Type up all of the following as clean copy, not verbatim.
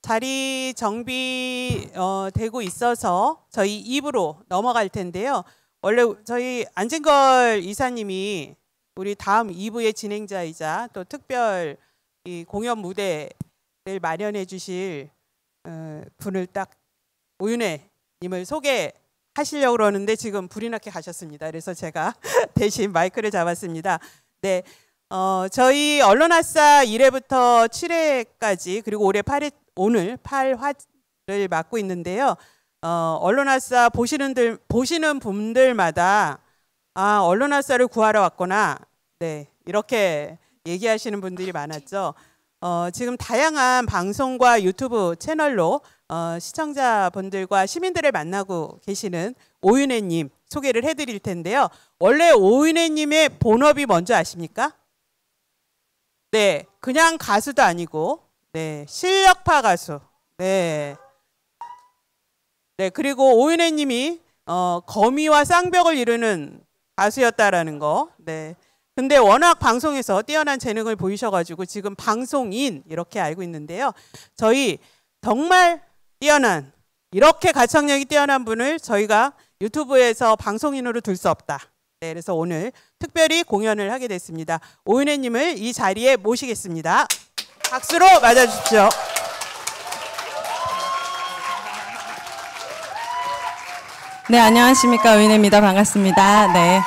자리 정비 되고 있어서 저희 2부로 넘어갈 텐데요. 원래 저희 안진걸 이사님이 우리 다음 2부의 진행자이자 또 특별 이 공연 무대를 마련해 주실 분을 딱 오윤혜 님을 소개하시려고 그러는데 지금 불이 나게 가셨습니다. 그래서 제가 대신 마이크를 잡았습니다. 네, 저희 언론아싸 1회부터 7회까지 그리고 올해 8회, 오늘 8화를 맡고 있는데요. 언론아싸 보시는 분들마다 아, 언론아싸를 구하러 왔구나. 네, 이렇게 얘기하시는 분들이 많았죠. 지금 다양한 방송과 유튜브 채널로 시청자분들과 시민들을 만나고 계시는 오윤혜님 소개를 해드릴 텐데요. 원래 오윤혜님의 본업이 뭔지 아십니까? 네, 그냥 가수도 아니고, 네, 실력파 가수. 네, 네, 그리고 오윤혜님이 거미와 쌍벽을 이루는 가수였다라는 거. 네. 근데 워낙 방송에서 뛰어난 재능을 보이셔가지고 지금 방송인 이렇게 알고 있는데요. 저희 정말 뛰어난 이렇게 가창력이 뛰어난 분을 저희가 유튜브에서 방송인으로 둘 수 없다. 네, 그래서 오늘 특별히 공연을 하게 됐습니다. 오윤혜님을 이 자리에 모시겠습니다. 박수로 맞아주십시오. 네, 안녕하십니까. 오윤혜입니다. 반갑습니다. 네.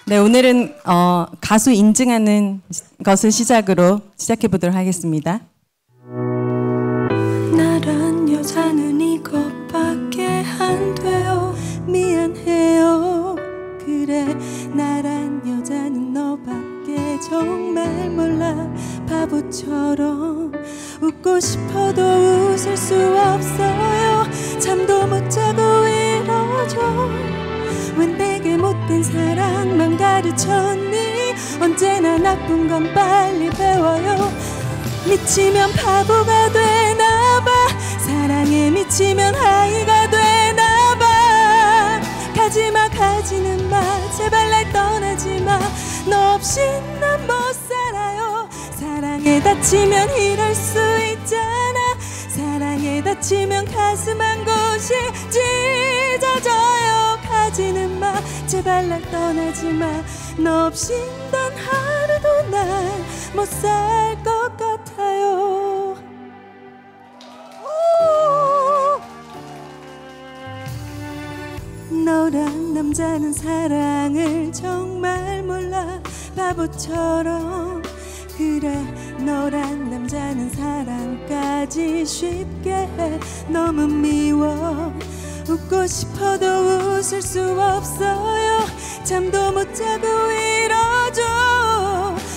네, 오늘은 가수 인증하는 것을 시작으로 시작해 보도록 하겠습니다. 나란 여자는 이것밖에 안 돼요. 미안해요. 그래, 나란 여자는 너밖에 정말 몰라. 바보처럼 웃고 싶어도 웃을 수 없어요. 잠도 못 자고 이러죠. 왜 내게 못된 사랑만 가르쳤니? 언제나 나쁜 건 빨리 배워요. 미치면 바보가 되나봐. 사랑에 미치면 아이가 되나봐. 가지마 가지는 마. 제발 날 떠나지마. 너 없이 난 못 살아요. 사랑에 다치면 이럴 수 있잖아. 사랑에 다치면 가슴 한 곳이 찢어져요. 가지는 마. 제발 날 떠나지마. 너 없이 단 하루도 난 못 살 것 같아요. 너란 남자는 사랑을 정말 몰라. 바보처럼 그래, 너란 남자는 사랑까지 쉽게 해. 너무 미워. 웃고 싶어도 웃을 수 없어요. 잠도 못 자고 이러죠.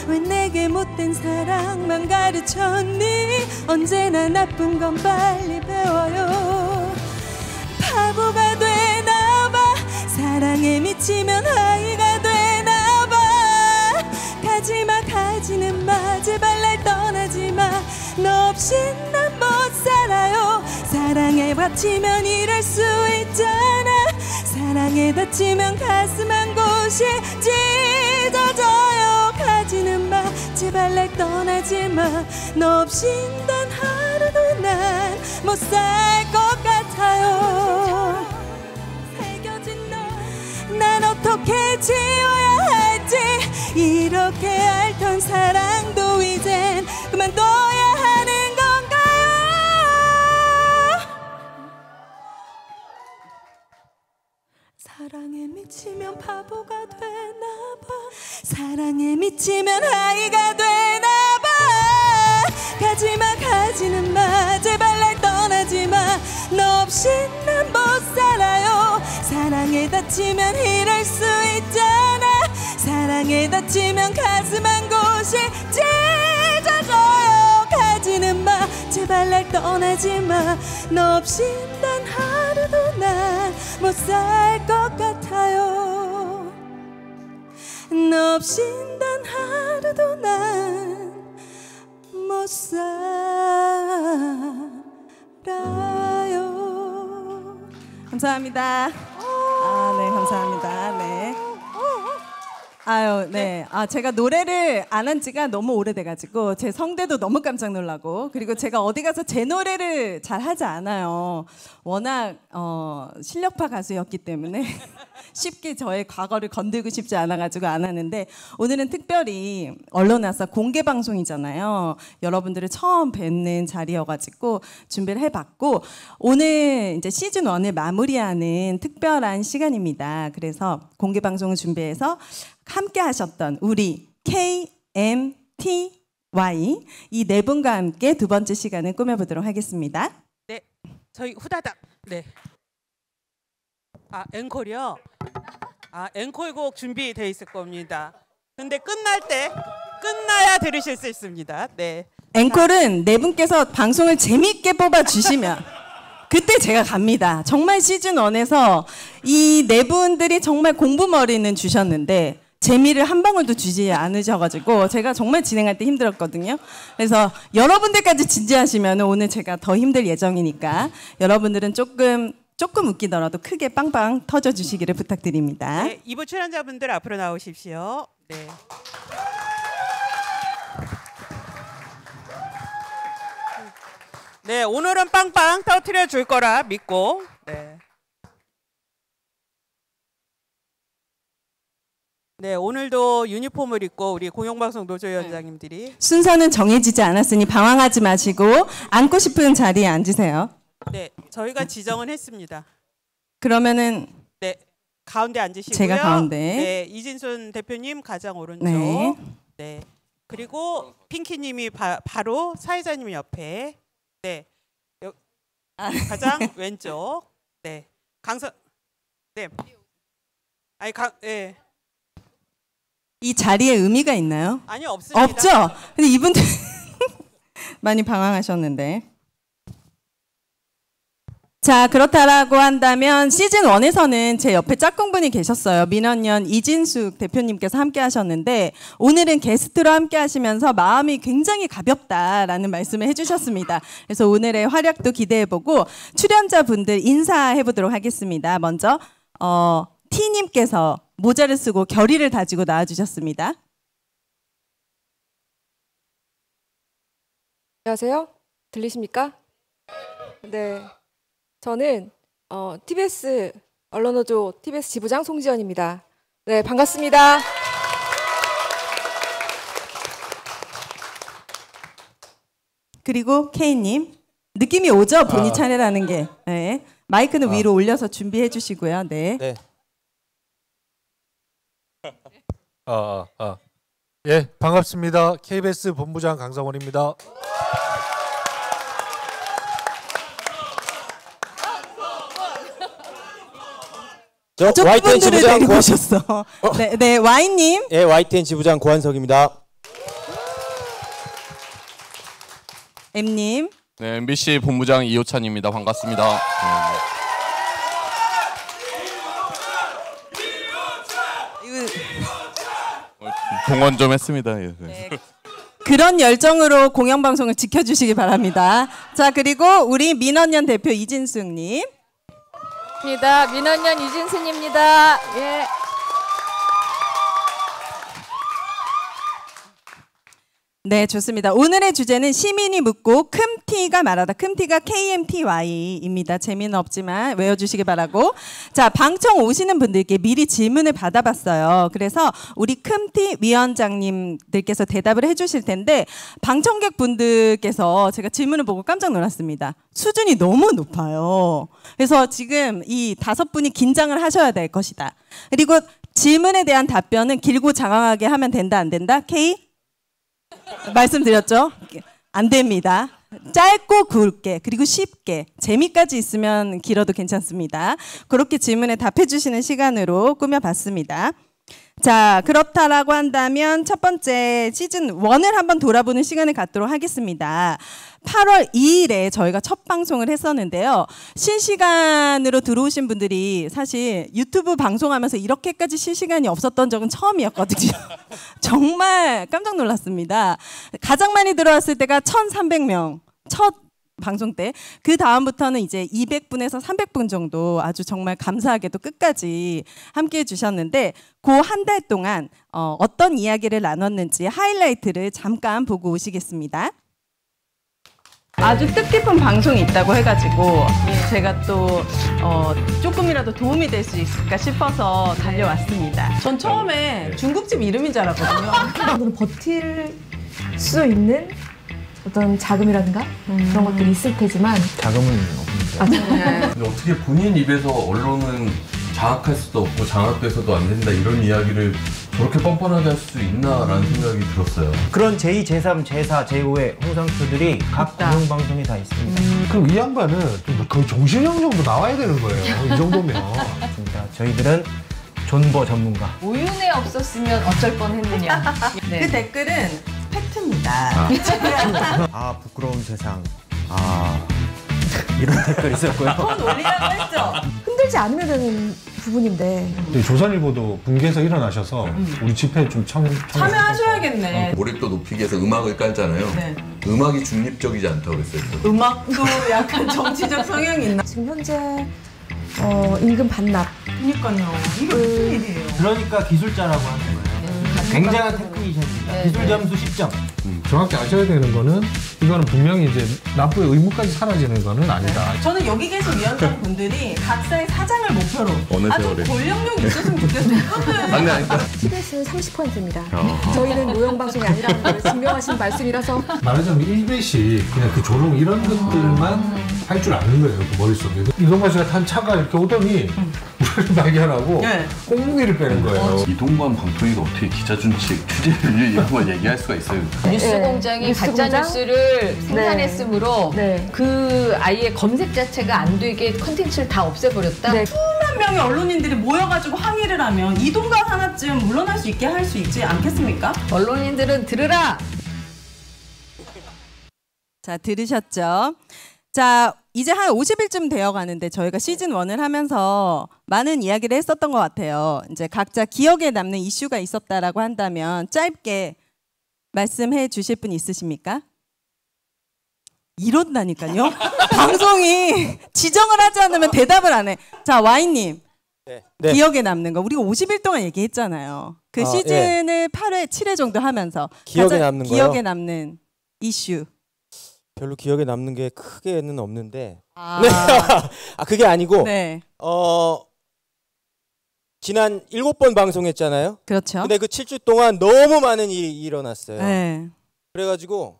왜 내게 못된 사랑만 가르쳤니? 언제나 나쁜 건 빨리 배워요. 바보가 되나봐. 사랑에 미치면 아이가 되나봐. 가지마 가지는 마. 제발 날 떠나지마. 너 없이 난 못 살아요. 사랑에 다치면 이럴 수 있잖아. 사랑에 다치면 가슴 한 곳이 찢어져요. 가지는 마. 제발 날 떠나지마. 너 없이 단 하루도 난 못 살 것 같아요. 새겨진 너 난 어떻게 지워야 할지. 이렇게 앓던 사랑도 이젠 그만둬야 하는 건가요? 사랑에 미치면 바보가 되나봐. 사랑에 미치면 아이가 되나봐. 가지마 가지는 마. 제발 날 떠나지마. 너 없이 난 못 살아요. 사랑에 다치면 이럴 수 있잖아. 사랑에 다치면 가슴 한 곳이 찢어져요. 가지는 마. 제발 날 떠나지마. 너 없이 단 하루도 난 못 살 것 같아요. 너 없이 단 하루도 난 못 살아요. 감사합니다. 네, 감사합니다. 네. 아유, 네. 아, 제가 노래를 안 한 지가 너무 오래돼가지고 제 성대도 너무 깜짝 놀라고 그리고 제가 어디 가서 제 노래를 잘 하지 않아요. 워낙 실력파 가수였기 때문에 쉽게 저의 과거를 건들고 싶지 않아가지고 안 하는데 오늘은 특별히 언론에 와서 공개 방송이잖아요. 여러분들을 처음 뵙는 자리여가지고 준비를 해봤고 오늘 이제 시즌 1을 마무리하는 특별한 시간입니다. 그래서 공개 방송을 준비해서 함께 하셨던 우리 KMTY 이 네 분과 함께 두 번째 시간을 꾸며보도록 하겠습니다. 네, 저희 후다닥. 네. 아, 앵콜이요? 아, 앵콜곡 준비되어 있을 겁니다. 근데 끝나야 들으실 수 있습니다. 네. 앵콜은 네 분께서 방송을 재미있게 뽑아주시면 그때 제가 갑니다. 정말 시즌 1에서 이 네 분들이 정말 공부머리는 주셨는데 재미를 한 방울도 주지 않으셔가지고 제가 정말 진행할 때 힘들었거든요. 그래서 여러분들까지 진지하시면 오늘 제가 더 힘들 예정이니까 여러분들은 조금 웃기더라도 크게 빵빵 터져주시기를 부탁드립니다. 네, 2부 출연자분들 앞으로 나오십시오. 네. 네, 오늘은 빵빵 터트려 줄 거라 믿고. 네. 네, 오늘도 유니폼을 입고 우리 공영방송 노조위원장님들이 순서는 정해지지 않았으니 방황하지 마시고 앉고 싶은 자리에 앉으세요. 네, 저희가 지정은 했습니다. 그러면은 네, 가운데 앉으시고요. 제가 가운데. 네, 이진순 대표님 가장 오른쪽. 네. 네. 그리고 핑키님이 바로 사회자님 옆에. 네. 가장 왼쪽. 네. 강선. 네. 아니 네. 이 자리에 의미가 있나요? 아니요, 없습니다. 없죠. 근데 이분들 많이 방황하셨는데. 자, 그렇다라고 한다면 시즌 1에서는 제 옆에 짝꿍분이 계셨어요. 민원연 이진숙 대표님께서 함께 하셨는데 오늘은 게스트로 함께 하시면서 마음이 굉장히 가볍다라는 말씀을 해주셨습니다. 그래서 오늘의 활약도 기대해보고 출연자분들 인사해보도록 하겠습니다. 먼저 T님께서 모자를 쓰고 결의를 다지고 나와주셨습니다. 안녕하세요. 들리십니까? 네. 저는 TBS 언론노조 TBS 지부장 송지연입니다. 네, 반갑습니다. 그리고 K님 느낌이 오죠? 본인 차례라는 게. 네. 마이크는 위로 올려서 준비해 주시고요. 네. 네. 예, 반갑습니다. KBS 본부장 강성원입니다. 저 YTN 분들을 지부장 데리고 오셨어. 네, 네, Y님. 예, YTN 지부장 고한석입니다. M님. 네, MBC 본부장 이호찬입니다. 반갑습니다. 동원 좀 했습니다. 예. 네. 그런 열정으로 공영방송을 지켜주시기 바랍니다. 자, 그리고 우리 민원연 대표 이진숙님. 민원연 이진순입니다. 예. 네, 좋습니다. 오늘의 주제는 시민이 묻고 큼티가 말하다. 큼티가 KMTY입니다. 재미는 없지만 외워주시기 바라고. 자, 방청 오시는 분들께 미리 질문을 받아봤어요. 그래서 우리 큼티 위원장님들께서 대답을 해주실 텐데 방청객 분들께서 제가 질문을 보고 깜짝 놀랐습니다. 수준이 너무 높아요. 그래서 지금 이 5분이 긴장을 하셔야 될 것이다. 그리고 질문에 대한 답변은 길고 장황하게 하면 된다, 안 된다? K? 말씀드렸죠? 안 됩니다. 짧고 굵게 그리고 쉽게 재미까지 있으면 길어도 괜찮습니다. 그렇게 질문에 답해 주시는 시간으로 꾸며봤습니다. 자, 그렇다라고 한다면 첫 번째 시즌 1을 한번 돌아보는 시간을 갖도록 하겠습니다. 8월 2일에 저희가 첫 방송을 했었는데요. 실시간으로 들어오신 분들이 사실 유튜브 방송하면서 이렇게까지 실시간이 없었던 적은 처음이었거든요. 정말 깜짝 놀랐습니다. 가장 많이 들어왔을 때가 1,300명. 첫 방송 때. 그 다음부터는 이제 200분에서 300분 정도 아주 정말 감사하게도 끝까지 함께 해주셨는데 그 한 달 동안 어떤 이야기를 나눴는지 하이라이트를 잠깐 보고 오시겠습니다. 아주 뜻깊은 방송이 있다고 해가지고 제가 또 조금이라도 도움이 될 수 있을까 싶어서 달려왔습니다. 전 처음에 중국집 이름인 줄 알았거든요. 오늘 버틸 수 있는 어떤 자금이라든가 그런 것들이 있을 테지만 자금은 없는데. 근데 어떻게 본인 입에서 언론은 장악할 수도 없고 장악돼서도 안 된다 이런 이야기를 저렇게 뻔뻔하게 할 수 있나라는 생각이 들었어요. 그런 제2, 제3, 제4, 제5의 홍상수들이 각 공영방송에 다 있습니다. 그럼 이 양반은 좀 거의 종신형 정도 나와야 되는 거예요. 이 정도면. 맞습니다. 저희들은 존버 전문가. 오윤회 없었으면 어쩔 뻔했느냐. 네. 그 댓글은 팩트입니다. 아 부끄러운 세상. 아 이런 댓글이 있었고요. 더 놀리라고 했죠. 흔들지 않으면 되는 부분인데 조선일보도 붕괴에서 일어나셔서 우리 집회에 좀 참여하셔야겠네. 몰입도 높이기 위해서 음악을 깔잖아요. 네. 음악이 중립적이지 않다고 그랬어요. 음악도 약간 정치적 성향이 있나? 지금 현재 임금 반납. 그러니까요. 이게 무슨 일이에요? 그러니까 기술자라고 하는 거예요. 굉장한 테크니션입니다. 기술 점수 10점. 정확히 아셔야 되는 거는 이거는 분명히 이제 납부의 의무까지 사라지는 거는 아니다. 저는 여기 계신 위원장 분들이 각사의 사장을 목표로 어느 아주 세월에. 권력력이 있었으면 좋겠어요. 아니 아니다. TBS는 30%입니다. 저희는 노영방송이 아니라는 걸 증명하신 말씀이라서 말하자면 일베시 그냥 그 조롱 이런 것들만 할 줄 아는 거예요. 그 머릿속에. 이동관 씨가 탄 차가 이렇게 오더니 우리를 발견하고 네. 꽁무니를 빼는 거예요. 이동관 방통위가 어떻게 기자 준칙, 취재를 이런 걸 얘기할 수가 있어요? 뉴스 공장이 가짜 뉴스를 생산했으므로 네. 그 아예 검색 자체가 안 되게 컨텐츠를 다 없애버렸다. 네. 수만 명의 언론인들이 모여가지고 항의를 하면 이동관 하나쯤 물러날 수 있게 할 수 있지 않겠습니까? 언론인들은 들으라. 자, 들으셨죠? 자, 이제 한 50일쯤 되어 가는데 저희가 시즌 1을 하면서 많은 이야기를 했었던 것 같아요. 이제 각자 기억에 남는 이슈가 있었다라고 한다면 짧게 말씀해 주실 분 있으십니까? 이런다니까요. 방송이 지정을 하지 않으면 대답을 안 해. 자, 와인님. 네. 기억에 남는 거. 우리가 50일 동안 얘기했잖아요. 그 시즌을 8회, 7회 정도 하면서 기억에 가장 남는 거요? 기억에 남는 이슈. 별로 기억에 남는 게 크게는 없는데. 아, 네. 아 그게 아니고 네. 지난 7번 방송했잖아요. 그렇죠. 근데 그 7주 동안 너무 많은 일이 일어났어요. 네. 그래가지고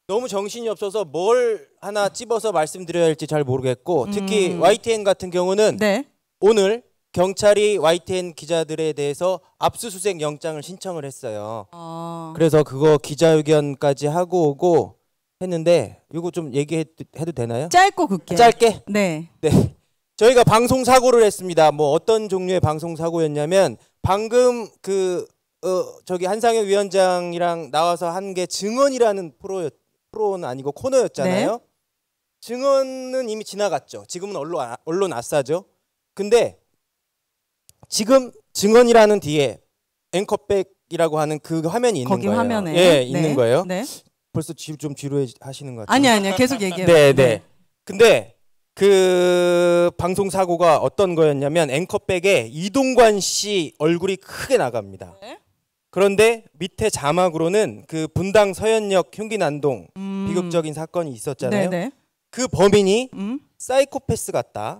너무 정신이 없어서 뭘 하나 찝어서 말씀드려야 할지 잘 모르겠고 특히 YTN 같은 경우는 네. 오늘 경찰이 YTN 기자들에 대해서 압수수색 영장을 신청을 했어요. 그래서 그거 기자회견까지 하고 오고 했는데 이거 좀 얘기해도 되나요? 짧고 굵게. 짧게? 네. 네. 저희가 방송 사고를 했습니다. 뭐 어떤 종류의 방송 사고였냐면 방금 저기 한상혁 위원장이랑 나와서 한 게 증언이라는 프로는 아니고 코너였잖아요. 네. 증언은 이미 지나갔죠. 지금은 언론 아싸죠. 근데 지금 증언이라는 뒤에 앵커백이라고 하는 그 화면이 있는 거기 거예요. 화면에. 예, 있는 거예요. 네. 벌써 좀 지루해 하시는 것 같아요. 아니야. 계속 얘기해요. 네, 네. 근데 그 방송 사고가 어떤 거였냐면 앵커백에 이동관 씨 얼굴이 크게 나갑니다. 네. 그런데 밑에 자막으로는 그 분당 서현역 흉기 난동 비극적인 사건이 있었잖아요. 네네. 그 범인이 사이코패스 같다.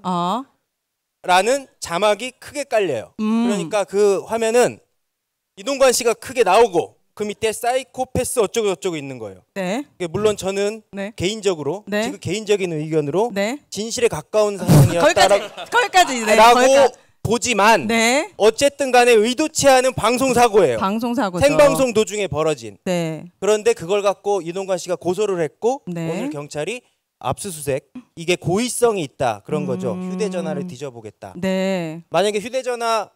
라는 자막이 크게 깔려요. 그러니까 그 화면은 이동관 씨가 크게 나오고 그 밑에 사이코패스 어쩌고 저쩌고 있는 거예요. 네. 물론 저는 네. 개인적으로 네. 지금 개인적인 의견으로 네. 진실에 가까운 상황이었다라고 거기까지. 네. 라고 보지만 네. 어쨌든 간에 의도치 않은 방송 사고예요. 방송 사고죠. 생방송 도중에 벌어진. 네. 그런데 그걸 갖고 이동관 씨가 고소를 했고 네. 오늘 경찰이 압수수색 이게 고의성이 있다 그런 거죠. 휴대전화를 뒤져보겠다. 네. 만약에 휴대전화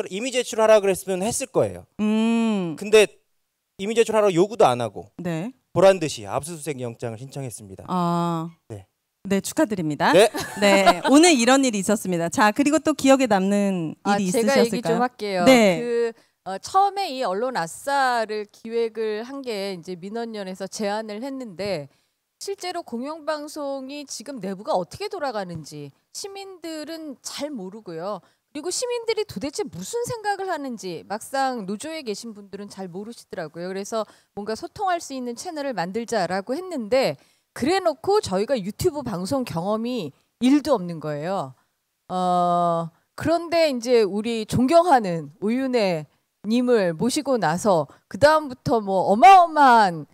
이미 제출하라 그랬으면 했을 거예요. 근데 이미 제출하라고 요구도 안 하고 네. 보란 듯이 압수수색 영장을 신청했습니다. 네. 네, 축하드립니다. 네. 네. 오늘 이런 일이 있었습니다. 자, 그리고 또 기억에 남는 일이 있으셨을까요? 제가 얘기 좀 할게요. 네. 처음에 이 언론 아싸를 기획을 한 게 이제 민원연에서 제안을 했는데 실제로 공영방송이 지금 내부가 어떻게 돌아가는지 시민들은 잘 모르고요. 그리고 시민들이 도대체 무슨 생각을 하는지 막상 노조에 계신 분들은 잘 모르시더라고요. 그래서 뭔가 소통할 수 있는 채널을 만들자라고 했는데 그래놓고 저희가 유튜브 방송 경험이 1도 없는 거예요. 그런데 이제 우리 존경하는 오윤혜 님을 모시고 나서 그 다음부터 뭐 어마어마한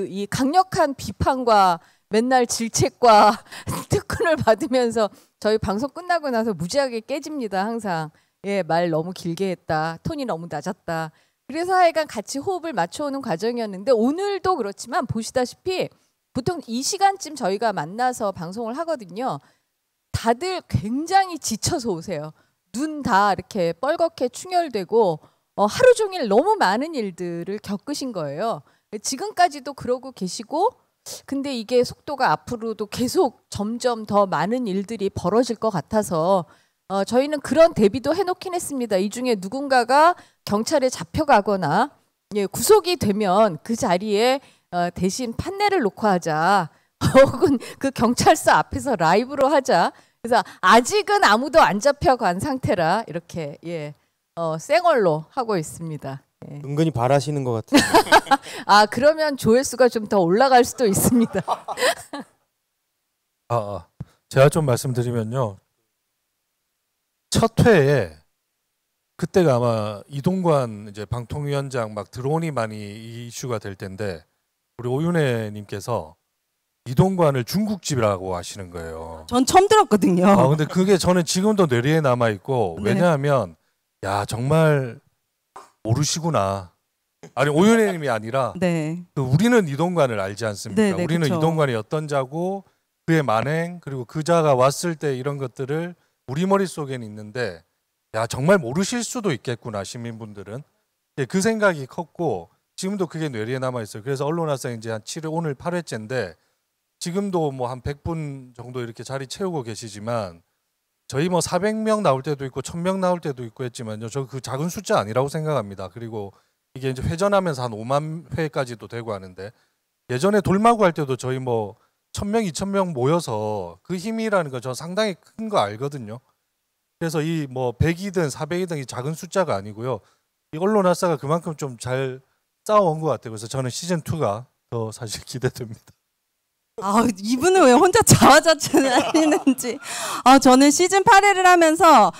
이 강력한 비판과 맨날 질책과 특훈을 받으면서 저희 방송 끝나고 나서 무지하게 깨집니다. 항상 예, 말 너무 길게 했다, 톤이 너무 낮았다. 그래서 하여간 같이 호흡을 맞춰오는 과정이었는데 오늘도 그렇지만 보시다시피 보통 이 시간쯤 저희가 만나서 방송을 하거든요. 다들 굉장히 지쳐서 오세요. 눈 다 이렇게 뻘겋게 충혈되고 하루 종일 너무 많은 일들을 겪으신 거예요. 지금까지도 그러고 계시고 근데 이게 속도가 앞으로도 계속 점점 더 많은 일들이 벌어질 것 같아서 저희는 그런 대비도 해놓긴 했습니다. 이 중에 누군가가 경찰에 잡혀가거나 예, 구속이 되면 그 자리에 대신 판넬을 놓고 하자. 혹은 그 경찰서 앞에서 라이브로 하자. 그래서 아직은 아무도 안 잡혀간 상태라 이렇게 예, 생얼로 하고 있습니다. 예. 은근히 바라시는 것 같아요. 아 그러면 조회수가 좀 더 올라갈 수도 있습니다. 제가 좀 말씀드리면요. 첫 회에 그때가 아마 이동관 이제 방통위원장 막 드론이 많이 이슈가 될 텐데 우리 오윤혜님께서 이동관을 중국집이라고 하시는 거예요. 전 처음 들었거든요. 근데 그게 저는 지금도 뇌리에 남아 있고 네. 왜냐하면 야 정말 모르시구나. 아니 오윤혜님이 아니라 네. 우리는 이동관을 알지 않습니까? 네, 네, 우리는 그쵸. 이동관이 어떤 자고 그의 만행 그리고 그 자가 왔을 때 이런 것들을 우리 머릿속에는 있는데 야 정말 모르실 수도 있겠구나 시민분들은. 예, 그 생각이 컸고 지금도 그게 뇌리에 남아 있어요. 그래서 언론화사 이제 한 7회 오늘 8회째인데 지금도 뭐 한 100분 정도 이렇게 자리 채우고 계시지만 저희 뭐 400명 나올 때도 있고 1000명 나올 때도 있고 했지만요. 저 그 작은 숫자 아니라고 생각합니다. 그리고 이게 이제 회전하면서 한 5만 회까지도 되고 하는데 예전에 돌마구 할 때도 저희 뭐 1000명, 2000명 모여서 그 힘이라는 거 저 상당히 큰 거 알거든요. 그래서 이 뭐 100이든 400이든 이 작은 숫자가 아니고요. 이 언론화사가 그만큼 좀 잘 싸워온 것 같아요. 그래서 저는 시즌 2가 더 사실 기대됩니다. 이분은 왜 혼자 자화자찬을 하시는지. 저는 시즌 8회를 하면서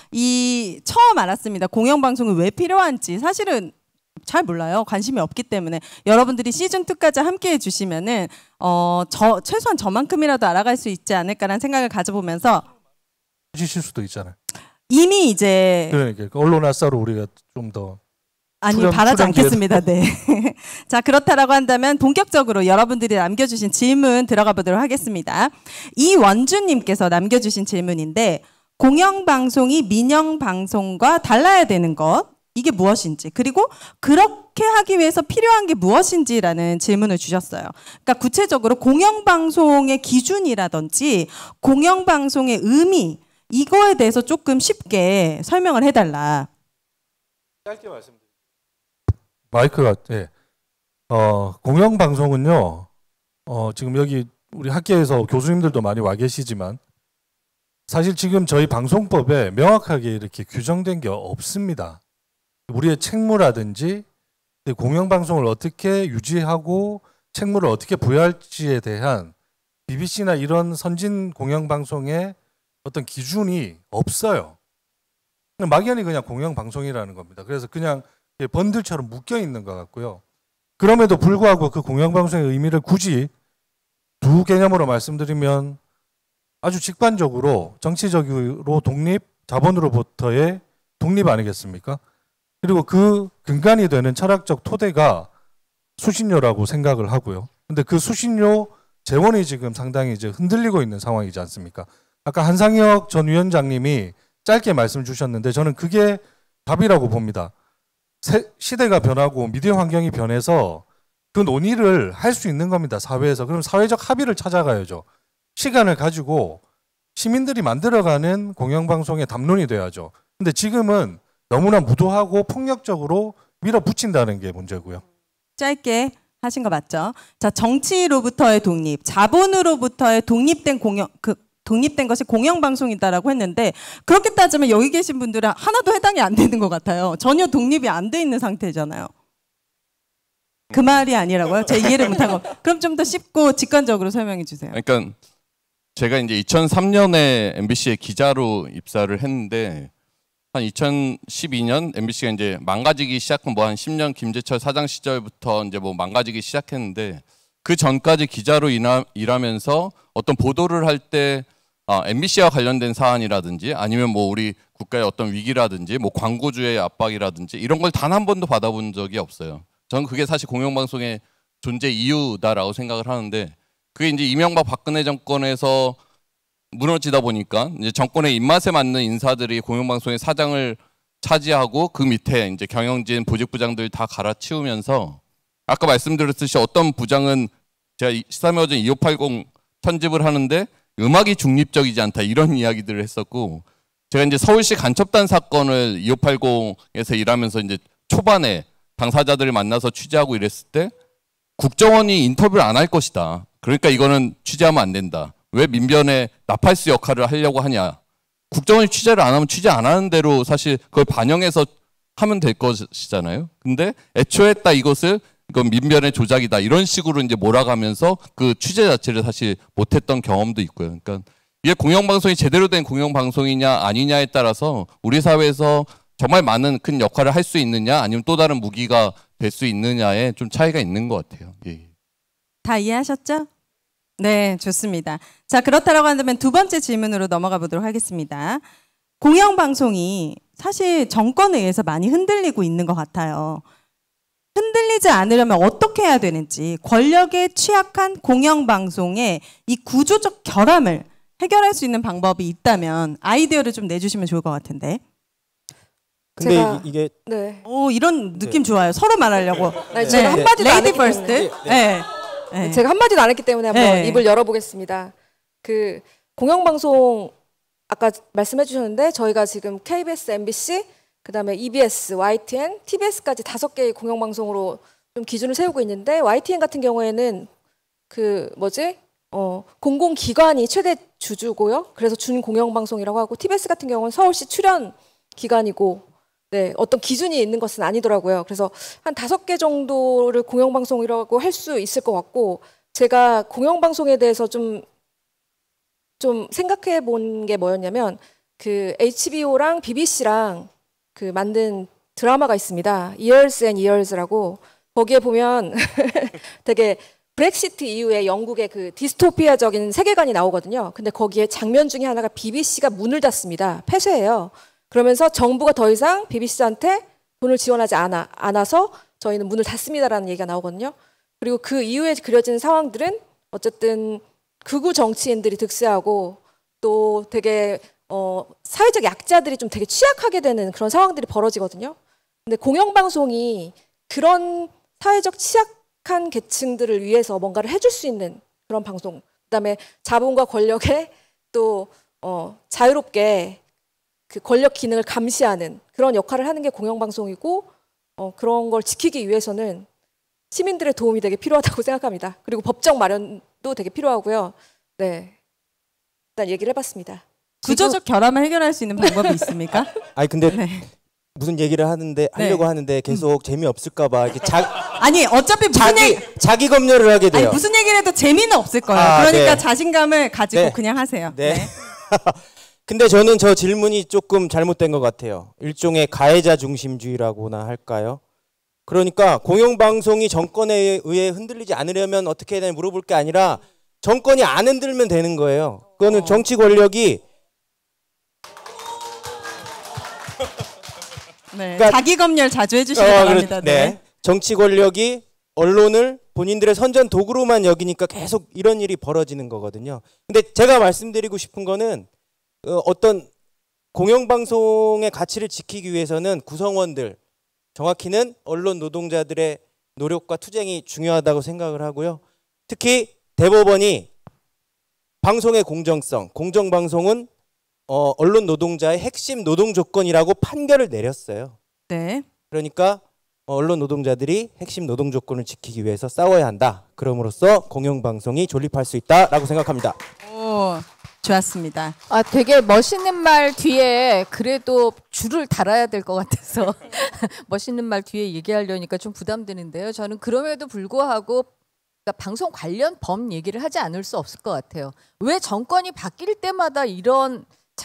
처음 알았습니다. 공영방송이 왜 필요한지. 사실은 잘 몰라요. 관심이 없기 때문에. 여러분들이 시즌 2까지 함께 해주시면은 최소한 저만큼이라도 알아갈 수 있지 않을까라는 생각을 가져보면서 해주실 수도 있잖아요. 이미 이제 그러니까 언론화사로 우리가 좀 더 바라지 않겠습니다. 네. 자, 그렇다라고 한다면 본격적으로 여러분들이 남겨주신 질문 들어가 보도록 하겠습니다. 이원주님께서 남겨주신 질문인데 공영방송이 민영방송과 달라야 되는 것 이게 무엇인지 그리고 그렇게 하기 위해서 필요한 게 무엇인지라는 질문을 주셨어요. 그러니까 구체적으로 공영방송의 기준이라든지 공영방송의 의미 이거에 대해서 조금 쉽게 설명을 해달라. 짧게 말씀드릴게요. 마이크가 공영방송은요. 지금 여기 우리 학계에서 교수님들도 많이 와 계시지만 사실 지금 저희 방송법에 명확하게 이렇게 규정된 게 없습니다. 우리의 책무라든지 공영방송을 어떻게 유지하고 책무를 어떻게 부여할지에 대한 BBC나 이런 선진 공영방송의 어떤 기준이 없어요. 막연히 그냥 공영방송이라는 겁니다. 그래서 그냥 번들처럼 묶여 있는 것 같고요. 그럼에도 불구하고 그 공영방송의 의미를 굳이 두 개념으로 말씀드리면 아주 직관적으로 정치적으로 독립, 자본으로부터의 독립 아니겠습니까? 그리고 그 근간이 되는 철학적 토대가 수신료라고 생각을 하고요. 근데 그 수신료 재원이 지금 상당히 이제 흔들리고 있는 상황이지 않습니까? 아까 한상혁 전 위원장님이 짧게 말씀 주셨는데 저는 그게 답이라고 봅니다. 시대가 변하고 미디어 환경이 변해서 그 논의를 할 수 있는 겁니다. 사회에서. 그럼 사회적 합의를 찾아가야죠. 시간을 가지고 시민들이 만들어가는 공영방송의 담론이 돼야죠. 근데 지금은 너무나 무도하고 폭력적으로 밀어붙인다는 게 문제고요. 짧게 하신 거 맞죠? 자, 정치로부터의 독립, 자본으로부터의 독립된 것이 공영방송이다라고 했는데 그렇게 따지면 여기 계신 분들은 하나도 해당이 안 되는 것 같아요. 전혀 독립이 안 돼 있는 상태잖아요. 그 말이 아니라고요? 제가 이해를 못한 거. 그럼 좀 더 쉽고 직관적으로 설명해 주세요. 그러니까 제가 이제 2003년에 MBC에 기자로 입사를 했는데 한 2012년 MBC가 이제 망가지기 시작한 뭐 한 10년 김재철 사장 시절부터 이제 뭐 망가지기 시작했는데 그 전까지 기자로 일하면서 어떤 보도를 할 때 MBC와 관련된 사안이라든지 아니면 뭐 우리 국가의 어떤 위기라든지 뭐 광고주의 압박이라든지 이런 걸 단 한 번도 받아본 적이 없어요. 저는 그게 사실 공영방송의 존재 이유다라고 생각을 하는데 그게 이제 이명박 박근혜 정권에서 무너지다 보니까 이제 정권의 입맛에 맞는 인사들이 공영방송의 사장을 차지하고 그 밑에 이제 경영진, 보직부장들 다 갈아치우면서 아까 말씀드렸듯이 어떤 부장은 제가 시사매거진 2580 편집을 하는데 음악이 중립적이지 않다 이런 이야기들을 했었고 제가 이제 서울시 간첩단 사건을 2580에서 일하면서 이제 초반에 당사자들을 만나서 취재하고 이랬을 때 국정원이 인터뷰를 안 할 것이다. 그러니까 이거는 취재하면 안 된다. 왜 민변의 나팔수 역할을 하려고 하냐. 국정원이 취재를 안 하면 취재 안 하는 대로 사실 그걸 반영해서 하면 될 것이잖아요. 근데 애초에 딱 이것을 이건 민변의 조작이다. 이런 식으로 이제 몰아가면서 그 취재 자체를 사실 못했던 경험도 있고요. 그러니까 이게 공영방송이 제대로 된 공영방송이냐 아니냐에 따라서 우리 사회에서 정말 많은 큰 역할을 할 수 있느냐 아니면 또 다른 무기가 될 수 있느냐에 좀 차이가 있는 것 같아요. 예. 다 이해하셨죠? 네, 좋습니다. 자, 그렇다라고 한다면 두 번째 질문으로 넘어가 보도록 하겠습니다. 공영방송이 사실 정권에 의해서 많이 흔들리고 있는 것 같아요. 흔들리지 않으려면 어떻게 해야 되는지 권력에 취약한 공영방송의 이 구조적 결함을 해결할 수 있는 방법이 있다면 아이디어를 좀 내주시면 좋을 것 같은데. 근데 제가- 이게 네. 오, 이런 느낌 좋아요. 서로 말하려고. 네, 제가 한마디도 안 레이디 했기 퍼스트. 때문에. 네. 네. 제가 한마디도 안 했기 때문에 한번 네. 입을 열어보겠습니다. 그 공영방송 아까 말씀해 주셨는데 저희가 지금 KBS, MBC, 그다음에 EBS, YTN, TBS까지 5개의 공영방송으로 좀 기준을 세우고 있는데 YTN 같은 경우에는 그 공공기관이 최대 주주고요. 그래서 준공영방송이라고 하고 TBS 같은 경우는 서울시 출연 기관이고 네, 어떤 기준이 있는 것은 아니더라고요. 그래서 한 5개 정도를 공영방송이라고 할 수 있을 것 같고 제가 공영방송에 대해서 좀 생각해 본 게 뭐였냐면 그 HBO랑 BBC랑 그 만든 드라마가 있습니다. Years and Years라고 거기에 보면 되게 브렉시트 이후에 영국의 그 디스토피아적인 세계관이 나오거든요. 근데 거기에 장면 중에 하나가 BBC가 문을 닫습니다. 폐쇄해요. 그러면서 정부가 더 이상 BBC한테 돈을 지원하지 않아서 저희는 문을 닫습니다라는 얘기가 나오거든요. 그리고 그 이후에 그려지는 상황들은 어쨌든 극우 정치인들이 득세하고 또 되게 사회적 약자들이 좀 되게 취약하게 되는 그런 상황들이 벌어지거든요. 근데 공영방송이 그런 사회적 취약한 계층들을 위해서 뭔가를 해줄 수 있는 그런 방송, 그다음에 자본과 권력에 또 자유롭게 그 권력 기능을 감시하는 그런 역할을 하는 게 공영방송이고 그런 걸 지키기 위해서는 시민들의 도움이 되게 필요하다고 생각합니다. 그리고 법적 마련도 되게 필요하고요. 네, 일단 얘기를 해봤습니다. 구조적 결함을 해결할 수 있는 방법이 있습니까? 아니 근데 네. 무슨 얘기를 하려고 하는데 계속 재미없을까봐 이렇게 아니 어차피 자기 검열을 하게 돼요. 아니 무슨 얘기를 해도 재미는 없을 거예요. 그러니까 자신감을 가지고 그냥 하세요. 네. 근데 저는 저 질문이 조금 잘못된 것 같아요. 일종의 가해자 중심주의라고나 할까요? 그러니까 공영방송이 정권에 의해 흔들리지 않으려면 어떻게 해야 되나 물어볼 게 아니라 정권이 안 흔들면 되는 거예요. 그거는 정치 권력이 네. 그러니까 자기 검열 자주 해주시기 바랍니다. 네. 정치 권력이 언론을 본인들의 선전 도구로만 여기니까 계속 이런 일이 벌어지는 거거든요. 근데 제가 말씀드리고 싶은 거는 어떤 공영방송의 가치를 지키기 위해서는 구성원들, 정확히는 언론 노동자들의 노력과 투쟁이 중요하다고 생각을 하고요. 특히 대법원이 방송의 공정성, 공정방송은 언론 노동자의 핵심 노동 조건이라고 판결을 내렸어요. 네. 그러니까 언론 노동자들이 핵심 노동 조건을 지키기 위해서 싸워야 한다. 그럼으로써 공영방송이 존립할 수 있다라고 생각합니다. 오, 좋았습니다. 아, 되게 멋있는 말 뒤에 그래도 줄을 달아야 될 것 같아서 멋있는 말 뒤에 얘기하려니까 좀 부담되는데요. 저는 그럼에도 불구하고 그러니까 방송 관련 법 얘기를 하지 않을 수 없을 것 같아요. 왜 정권이 바뀔 때마다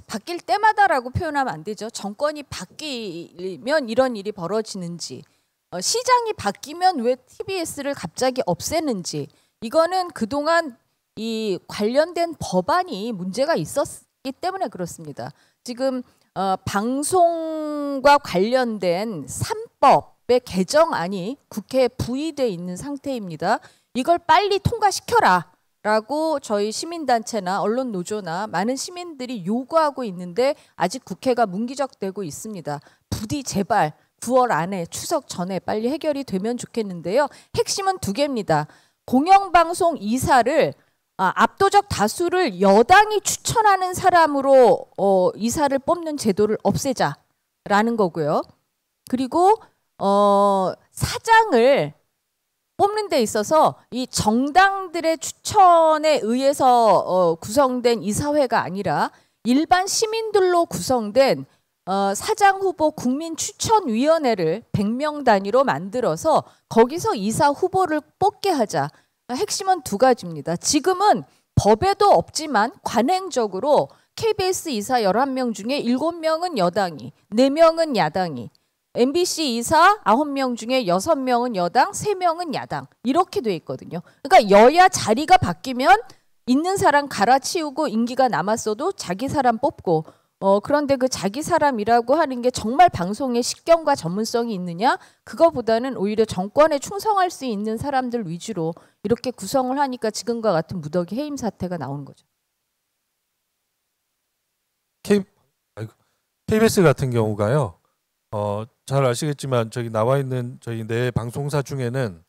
바뀔 때마다라고 표현하면 안 되죠. 정권이 바뀌면 이런 일이 벌어지는지, 시장이 바뀌면 왜 TBS를 갑자기 없애는지, 이거는 그동안 이 관련된 법안이 문제가 있었기 때문에 그렇습니다. 지금 방송과 관련된 3법의 개정안이 국회에 부의돼 있는 상태입니다. 이걸 빨리 통과시켜라 라고 저희 시민단체나 언론노조나 많은 시민들이 요구하고 있는데 아직 국회가 문기적되고 있습니다. 부디 제발 9월 안에 추석 전에 빨리 해결이 되면 좋겠는데요. 핵심은 2개입니다. 공영방송 이사를 압도적 다수를 여당이 추천하는 사람으로 이사를 뽑는 제도를 없애자라는 거고요. 그리고 사장을 뽑는 데 있어서 이 정당들의 추천에 의해서 구성된 이사회가 아니라 일반 시민들로 구성된 사장 후보 국민추천위원회를 100명 단위로 만들어서 거기서 이사 후보를 뽑게 하자. 핵심은 2가지입니다. 지금은 법에도 없지만 관행적으로 KBS 이사 11명 중에 7명은 여당이, 4명은 야당이, MBC 이사 9명 중에 6명은 여당, 3명은 야당, 이렇게 돼 있거든요. 그러니까 여야 자리가 바뀌면 있는 사람 갈아치우고 임기가 남았어도 자기 사람 뽑고, 그런데 그 자기 사람이라고 하는 게 정말 방송에 식견과 전문성이 있느냐? 그거보다는 오히려 정권에 충성할 수 있는 사람들 위주로 이렇게 구성을 하니까 지금과 같은 무더기 해임 사태가 나오는 거죠. KBS 같은 경우가요. 잘 아시겠지만 저기 나와 있는 저희 네 방송사 중에는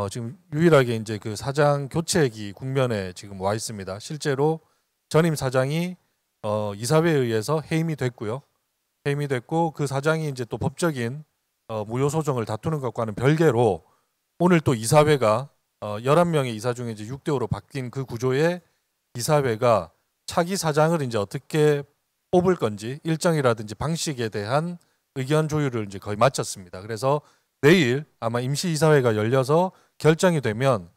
지금 유일하게 이제 그 사장 교체기 국면에 지금 와 있습니다. 실제로 전임 사장이 이사회에 의해서 해임이 됐고요. 해임이 됐고 그 사장이 이제 또 법적인 무효 소송을 다투는 것과는 별개로 오늘 또 이사회가 11명의 이사 중에 이제 6대5로 바뀐 그 구조의 이사회가 차기 사장을 이제 어떻게 뽑을 건지 일정이라든지 방식에 대한 의견 조율을 이제 거의 마쳤습니다. 그래서 내일 아마 임시 이사회가 열려서 결정이 되면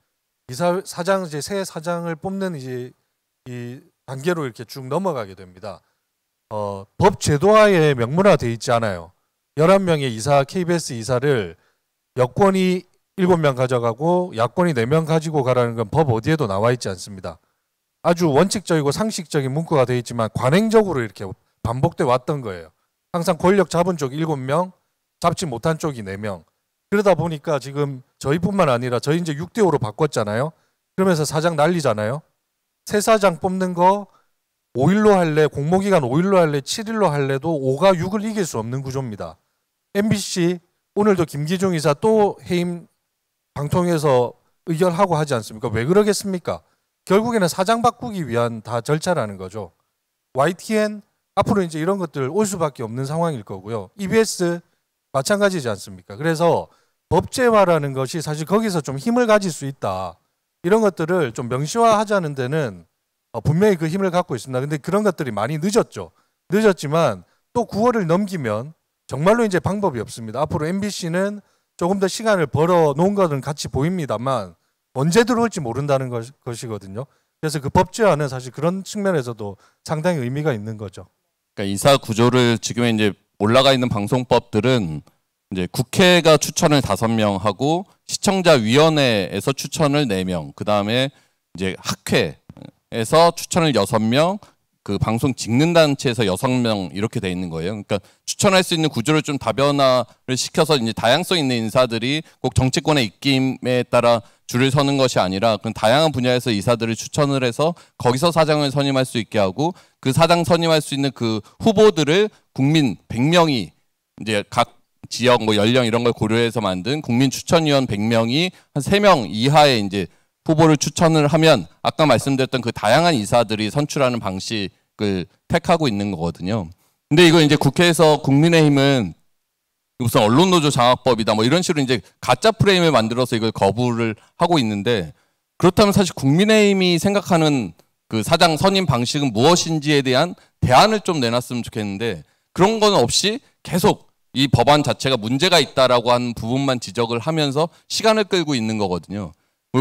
사장 이제 새 사장을 뽑는 이제 이 단계로 이렇게 쭉 넘어가게 됩니다. 법 제도화에 명문화돼 있지 않아요. 11명의 이사 KBS 이사를 여권이 7명 가져가고 야권이 4명 가지고 가라는 건 법 어디에도 나와 있지 않습니다. 아주 원칙적이고 상식적인 문구가 되어 있지만 관행적으로 이렇게 반복돼 왔던 거예요. 항상 권력 잡은 쪽 7명, 잡지 못한 쪽이 4명. 그러다 보니까 지금 저희뿐만 아니라 저희 이제 6대5로 바꿨잖아요. 그러면서 사장 난리잖아요. 새 사장 뽑는 거 5일로 할래, 공모기간 5일로 할래, 7일로 할래도 5가 6을 이길 수 없는 구조입니다. MBC 오늘도 김기중 이사 또 해임 방통에서 의결하고 하지 않습니까? 왜 그러겠습니까? 결국에는 사장 바꾸기 위한 다 절차라는 거죠. YTN 앞으로 이제 이런 것들 올 수밖에 없는 상황일 거고요. EBS 마찬가지지 않습니까? 그래서 법제화라는 것이 사실 거기서 좀 힘을 가질 수 있다. 이런 것들을 좀 명시화하자는 데는 분명히 그 힘을 갖고 있습니다. 근데 그런 것들이 많이 늦었죠. 늦었지만 또 9월을 넘기면 정말로 이제 방법이 없습니다. 앞으로 MBC는 조금 더 시간을 벌어 놓은 것은 같이 보입니다만 언제 들어올지 모른다는 것이거든요. 그래서 그 법제화는 사실 그런 측면에서도 상당히 의미가 있는 거죠. 그러니까 이사 구조를 지금 이제 올라가 있는 방송법들은 이제 국회가 추천을 5명 하고 시청자위원회에서 추천을 4명, 그 다음에 이제 학회에서 추천을 6명, 그 방송 찍는 단체에서 6명 이렇게 돼 있는 거예요. 그러니까 추천할 수 있는 구조를 좀 다변화를 시켜서 이제 다양성 있는 인사들이 꼭 정치권의 입김에 따라 줄을 서는 것이 아니라 그런 다양한 분야에서 이사들을 추천을 해서 거기서 사장을 선임할 수 있게 하고 그 사장 선임할 수 있는 그 후보들을 국민 100명이 이제 각 지역 뭐 연령 이런 걸 고려해서 만든 국민 추천위원 100명이 한 3명 이하의 이제 후보를 추천을 하면 아까 말씀드렸던 그 다양한 이사들이 선출하는 방식을 택하고 있는 거거든요. 근데 이거 이제 국회에서 국민의힘은 무슨 언론노조 장악법이다 뭐 이런 식으로 이제 가짜 프레임을 만들어서 이걸 거부를 하고 있는데, 그렇다면 사실 국민의힘이 생각하는 그 사장 선임 방식은 무엇인지에 대한 대안을 좀 내놨으면 좋겠는데, 그런 건 없이 계속 이 법안 자체가 문제가 있다라고 하는 부분만 지적을 하면서 시간을 끌고 있는 거거든요.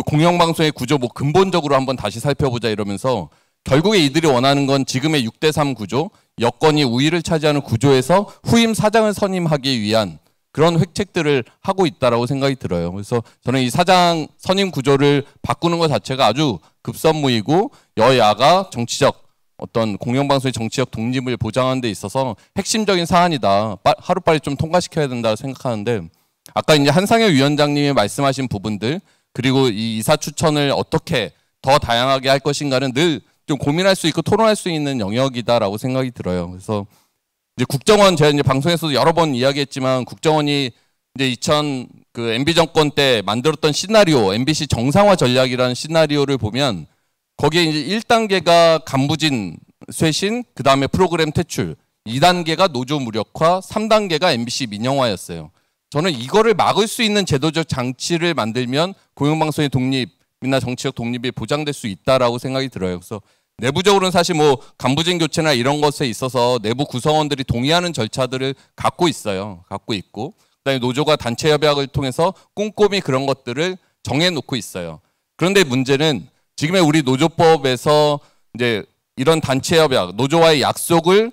공영방송의 구조 뭐 근본적으로 한번 다시 살펴보자 이러면서 결국에 이들이 원하는 건 지금의 6대3 구조, 여권이 우위를 차지하는 구조에서 후임 사장을 선임하기 위한 그런 획책들을 하고 있다라고 생각이 들어요. 그래서 저는 이 사장 선임 구조를 바꾸는 것 자체가 아주 급선무이고 여야가 정치적 어떤 공영방송의 정치적 독립을 보장하는 데 있어서 핵심적인 사안이다. 하루빨리 좀 통과시켜야 된다고 생각하는데, 아까 이제 한상혁 위원장님이 말씀하신 부분들, 그리고 이 이사 추천을 어떻게 더 다양하게 할 것인가는 늘 좀 고민할 수 있고 토론할 수 있는 영역이다라고 생각이 들어요. 그래서 이제 국정원, 제가 이제 방송에서도 여러 번 이야기했지만, 국정원이 이제 그 MB 정권 때 만들었던 시나리오, MBC 정상화 전략이라는 시나리오를 보면 거기에 이제 1단계가 간부진 쇄신, 그 다음에 프로그램 퇴출, 2단계가 노조 무력화, 3단계가 MBC 민영화였어요. 저는 이거를 막을 수 있는 제도적 장치를 만들면 공영방송의 독립이나 정치적 독립이 보장될 수 있다라고 생각이 들어요. 그래서 내부적으로는 사실 뭐 간부진 교체나 이런 것에 있어서 내부 구성원들이 동의하는 절차들을 갖고 있어요. 갖고 있고, 그다음에 노조가 단체 협약을 통해서 꼼꼼히 그런 것들을 정해놓고 있어요. 그런데 문제는 지금의 우리 노조법에서 이제 이런 단체 협약, 노조와의 약속을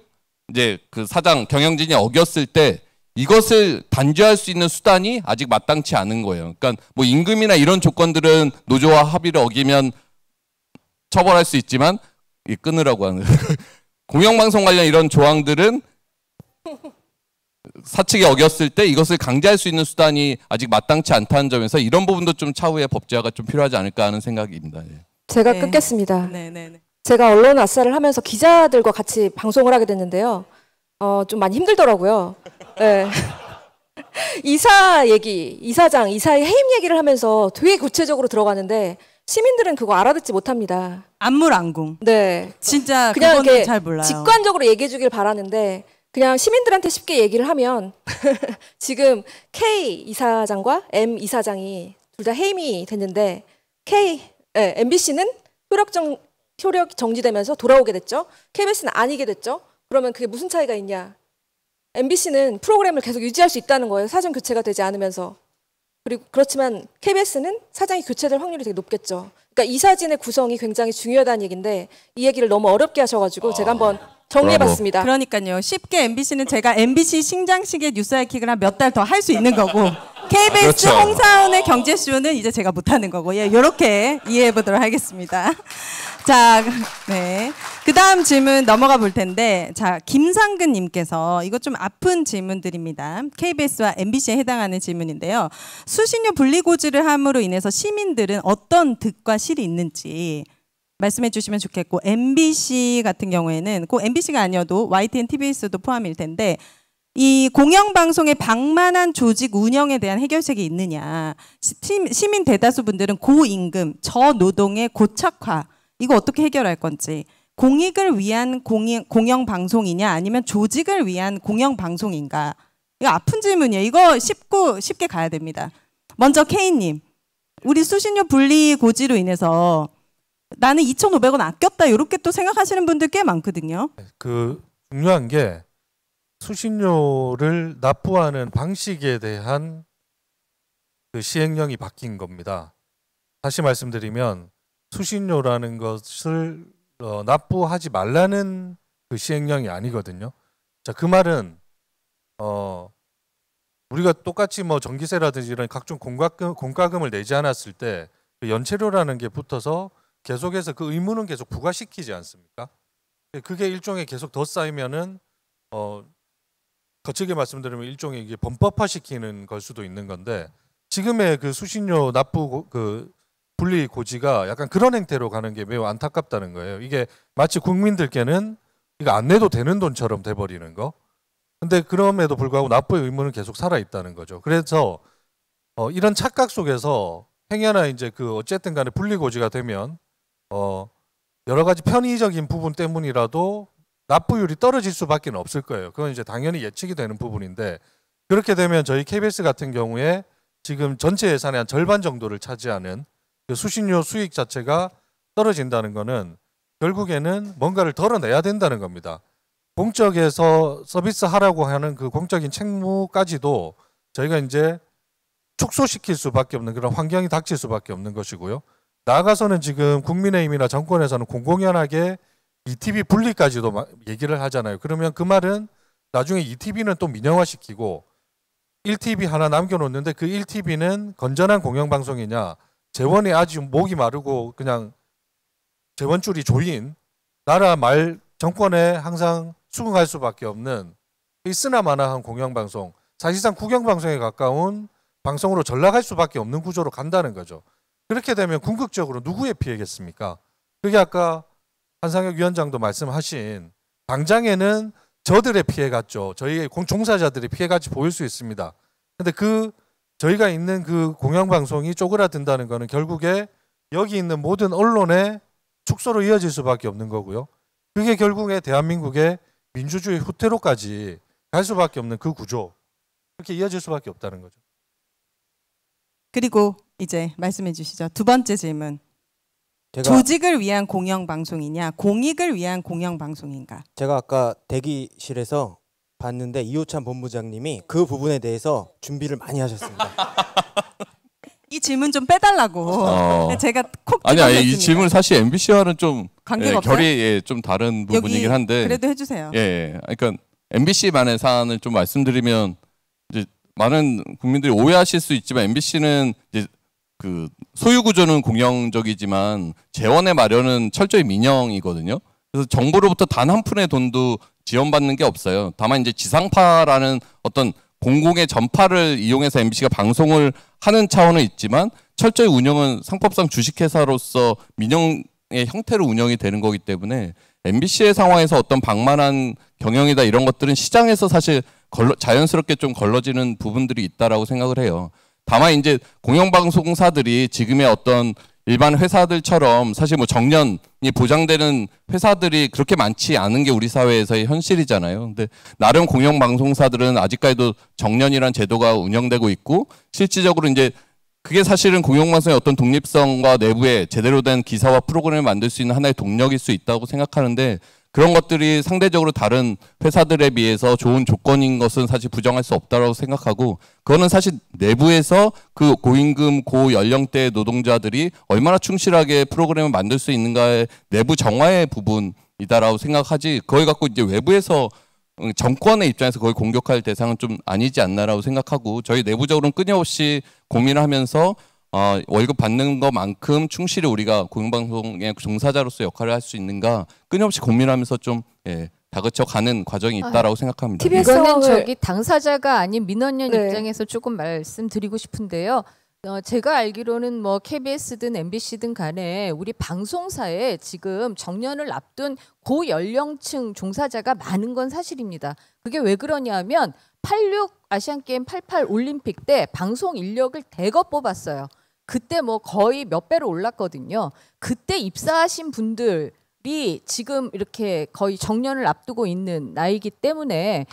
이제 그 사장 경영진이 어겼을 때 이것을 단죄할 수 있는 수단이 아직 마땅치 않은 거예요. 그러니까 뭐 임금이나 이런 조건들은 노조와 합의를 어기면 처벌할 수 있지만, 이 끊으라고 하는 공영방송 관련 이런 조항들은 사측이 어겼을 때 이것을 강제할 수 있는 수단이 아직 마땅치 않다는 점에서 이런 부분도 좀 차후에 법제화가 좀 필요하지 않을까 하는 생각입니다. 예. 제가 네. 끊겠습니다. 네네네. 제가 언론 아싸를 하면서 기자들과 같이 방송을 하게 됐는데요. 좀 많이 힘들더라고요. 네. 이사 얘기, 이사장, 이사의 해임 얘기를 하면서 되게 구체적으로 들어가는데 시민들은 그거 알아듣지 못합니다. 안물안궁. 네. 진짜 그냥 그거는 이렇게 잘 몰라요. 직관적으로 얘기해 주길 바라는데, 그냥 시민들한테 쉽게 얘기를 하면 지금 K 이사장과 M 이사장이 둘 다 해임이 됐는데 MBC는 효력 정지되면서 돌아오게 됐죠. KBS는 아니게 됐죠. 그러면 그게 무슨 차이가 있냐? MBC는 프로그램을 계속 유지할 수 있다는 거예요. 사장 교체가 되지 않으면서. 그리고 그렇지만 KBS는 사장이 교체될 확률이 되게 높겠죠. 그러니까 이사진의 구성이 굉장히 중요하다는 얘기인데 이 얘기를 너무 어렵게 하셔가지고 제가 한번 정리해봤습니다. 그러니까요. 쉽게 MBC는 제가 MBC 신장식의 뉴스하이킥을 한 몇 달 더 할 수 있는 거고, KBS 그렇죠. 홍사원의 경제쇼는 이제 제가 못하는 거고, 예, 이렇게 이해해 보도록 하겠습니다. 자, 네. 그 다음 질문 넘어가 볼 텐데, 자, 김상근님께서 이거 좀 아픈 질문들입니다. KBS와 MBC에 해당하는 질문인데요. 수신료 분리고지를 함으로 인해서 시민들은 어떤 득과 실이 있는지 말씀해 주시면 좋겠고, MBC 같은 경우에는 꼭 MBC가 아니어도 YTN, TBS도 포함일 텐데, 이 공영방송의 방만한 조직 운영에 대한 해결책이 있느냐. 시민 대다수 분들은 고임금, 저노동의 고착화, 이거 어떻게 해결할 건지, 공익을 위한 공영방송이냐 아니면 조직을 위한 공영방송인가. 이거 아픈 질문이에요. 이거 쉽게 가야 됩니다. 먼저 K님, 우리 수신료 분리 고지로 인해서 나는 2,500원 아꼈다 이렇게 또 생각하시는 분들 꽤 많거든요. 그 중요한 게 수신료를 납부하는 방식에 대한 그 시행령이 바뀐 겁니다. 다시 말씀드리면 수신료라는 것을 납부하지 말라는 그 시행령이 아니거든요. 자, 그 말은 우리가 똑같이 뭐 전기세라든지 이런 각종 공과금을 내지 않았을 때 그 연체료라는 게 붙어서 계속해서 그 의무는 계속 부과시키지 않습니까? 그게 일종의 계속 더 쌓이면은 거칠게 말씀드리면 일종의 이게 범법화시키는 걸 수도 있는 건데, 지금의 그 수신료 납부 그 분리 고지가 약간 그런 행태로 가는 게 매우 안타깝다는 거예요. 이게 마치 국민들께는 이거 안 내도 되는 돈처럼 돼버리는 거. 근데 그럼에도 불구하고 납부의 의무는 계속 살아 있다는 거죠. 그래서 이런 착각 속에서 행여나 이제 그 어쨌든 간에 분리 고지가 되면 여러 가지 편의적인 부분 때문이라도 납부율이 떨어질 수밖에 없을 거예요. 그건 이제 당연히 예측이 되는 부분인데, 그렇게 되면 저희 KBS 같은 경우에 지금 전체 예산의 한 절반 정도를 차지하는 그 수신료 수익 자체가 떨어진다는 거는 결국에는 뭔가를 덜어내야 된다는 겁니다. 공적에서 서비스하라고 하는 그 공적인 책무까지도 저희가 이제 축소시킬 수밖에 없는 그런 환경이 닥칠 수밖에 없는 것이고요. 나아가서는 지금 국민의힘이나 정권에서는 공공연하게 ETV 분리까지도 얘기를 하잖아요. 그러면 그 말은 나중에 ETV는 또 민영화시키고 1TV 하나 남겨놓는데 그 1TV는 건전한 공영방송이냐, 재원이 아주 목이 마르고 그냥 재원줄이 조인 나라 말 정권에 항상 수긍할 수밖에 없는 있으나마나한 공영방송, 사실상 국영방송에 가까운 방송으로 전락할 수밖에 없는 구조로 간다는 거죠. 그렇게 되면 궁극적으로 누구의 피해겠습니까? 그게 아까 한상혁 위원장도 말씀하신 당장에는 저들의 피해 같죠. 저희 종사자들의 피해 같이 보일 수 있습니다. 근데 그 저희가 있는 그 공영방송이 쪼그라든다는 거는 결국에 여기 있는 모든 언론의 축소로 이어질 수밖에 없는 거고요. 그게 결국에 대한민국의 민주주의 후퇴로까지 갈 수밖에 없는 그 구조, 그렇게 이어질 수밖에 없다는 거죠. 그리고 이제 말씀해 주시죠. 두 번째 질문. 조직을 위한 공영방송이냐, 공익을 위한 공영방송인가? 제가 아까 대기실에서 봤는데 이호찬 본부장님이 그 부분에 대해서 준비를 많이 하셨습니다. 이 질문 좀 빼달라고. 제가 콕 아니야, 이 질문 사실 MBC와는 좀 관계가 없어요? 결이 좀 다른 부분이긴 한데. 그래도 해주세요. 예, 그러니까 MBC만의 사안을 좀 말씀드리면 이제 많은 국민들이 오해하실 수 있지만 MBC는 이제 그 소유 구조는 공영적이지만 재원의 마련은 철저히 민영이거든요. 그래서 정부로부터 단 한 푼의 돈도 지원받는 게 없어요. 다만 이제 지상파라는 어떤 공공의 전파를 이용해서 MBC가 방송을 하는 차원은 있지만 철저히 운영은 상법상 주식회사로서 민영의 형태로 운영이 되는 거기 때문에 MBC의 상황에서 어떤 방만한 경영이다 이런 것들은 시장에서 사실 자연스럽게 좀 걸러지는 부분들이 있다라고 생각을 해요. 다만 이제 공영방송사들이 지금의 어떤 일반 회사들처럼 사실 뭐 정년이 보장되는 회사들이 그렇게 많지 않은 게 우리 사회에서의 현실이잖아요. 근데 나름 공영방송사들은 아직까지도 정년이란 제도가 운영되고 있고 실질적으로 이제 그게 사실은 공영방송의 어떤 독립성과 내부에 제대로 된 기사와 프로그램을 만들 수 있는 하나의 동력일 수 있다고 생각하는데 그런 것들이 상대적으로 다른 회사들에 비해서 좋은 조건인 것은 사실 부정할 수 없다고 생각하고 그거는 사실 내부에서 그 고임금 고연령대 노동자들이 얼마나 충실하게 프로그램을 만들 수 있는가의 내부 정화의 부분이다라고 생각하지 그걸 갖고 이제 외부에서 정권의 입장에서 그걸 공격할 대상은 좀 아니지 않나라고 생각하고 저희 내부적으로는 끊임없이 고민을 하면서 월급 받는 것만큼 충실히 우리가 공영방송의 종사자로서 역할을 할 수 있는가 끊임없이 고민하면서 좀 다그쳐 가는 과정이 있다라고 생각합니다. 이거는 저기 당사자가 아닌 민원연 입장에서 조금 말씀드리고 싶은데요. 제가 알기로는 뭐 KBS든 MBC든 간에 우리 방송사에 지금 정년을 앞둔 고연령층 종사자가 많은 건 사실입니다. 그게 왜 그러냐면 86 아시안게임 88 올림픽 때 방송 인력을 대거 뽑았어요. 그때 뭐 거의 몇 배로 올랐거든요. 그때 입사하신 분들이 지금 이렇게 거의 정년을 앞두고 있는 나이기 때문에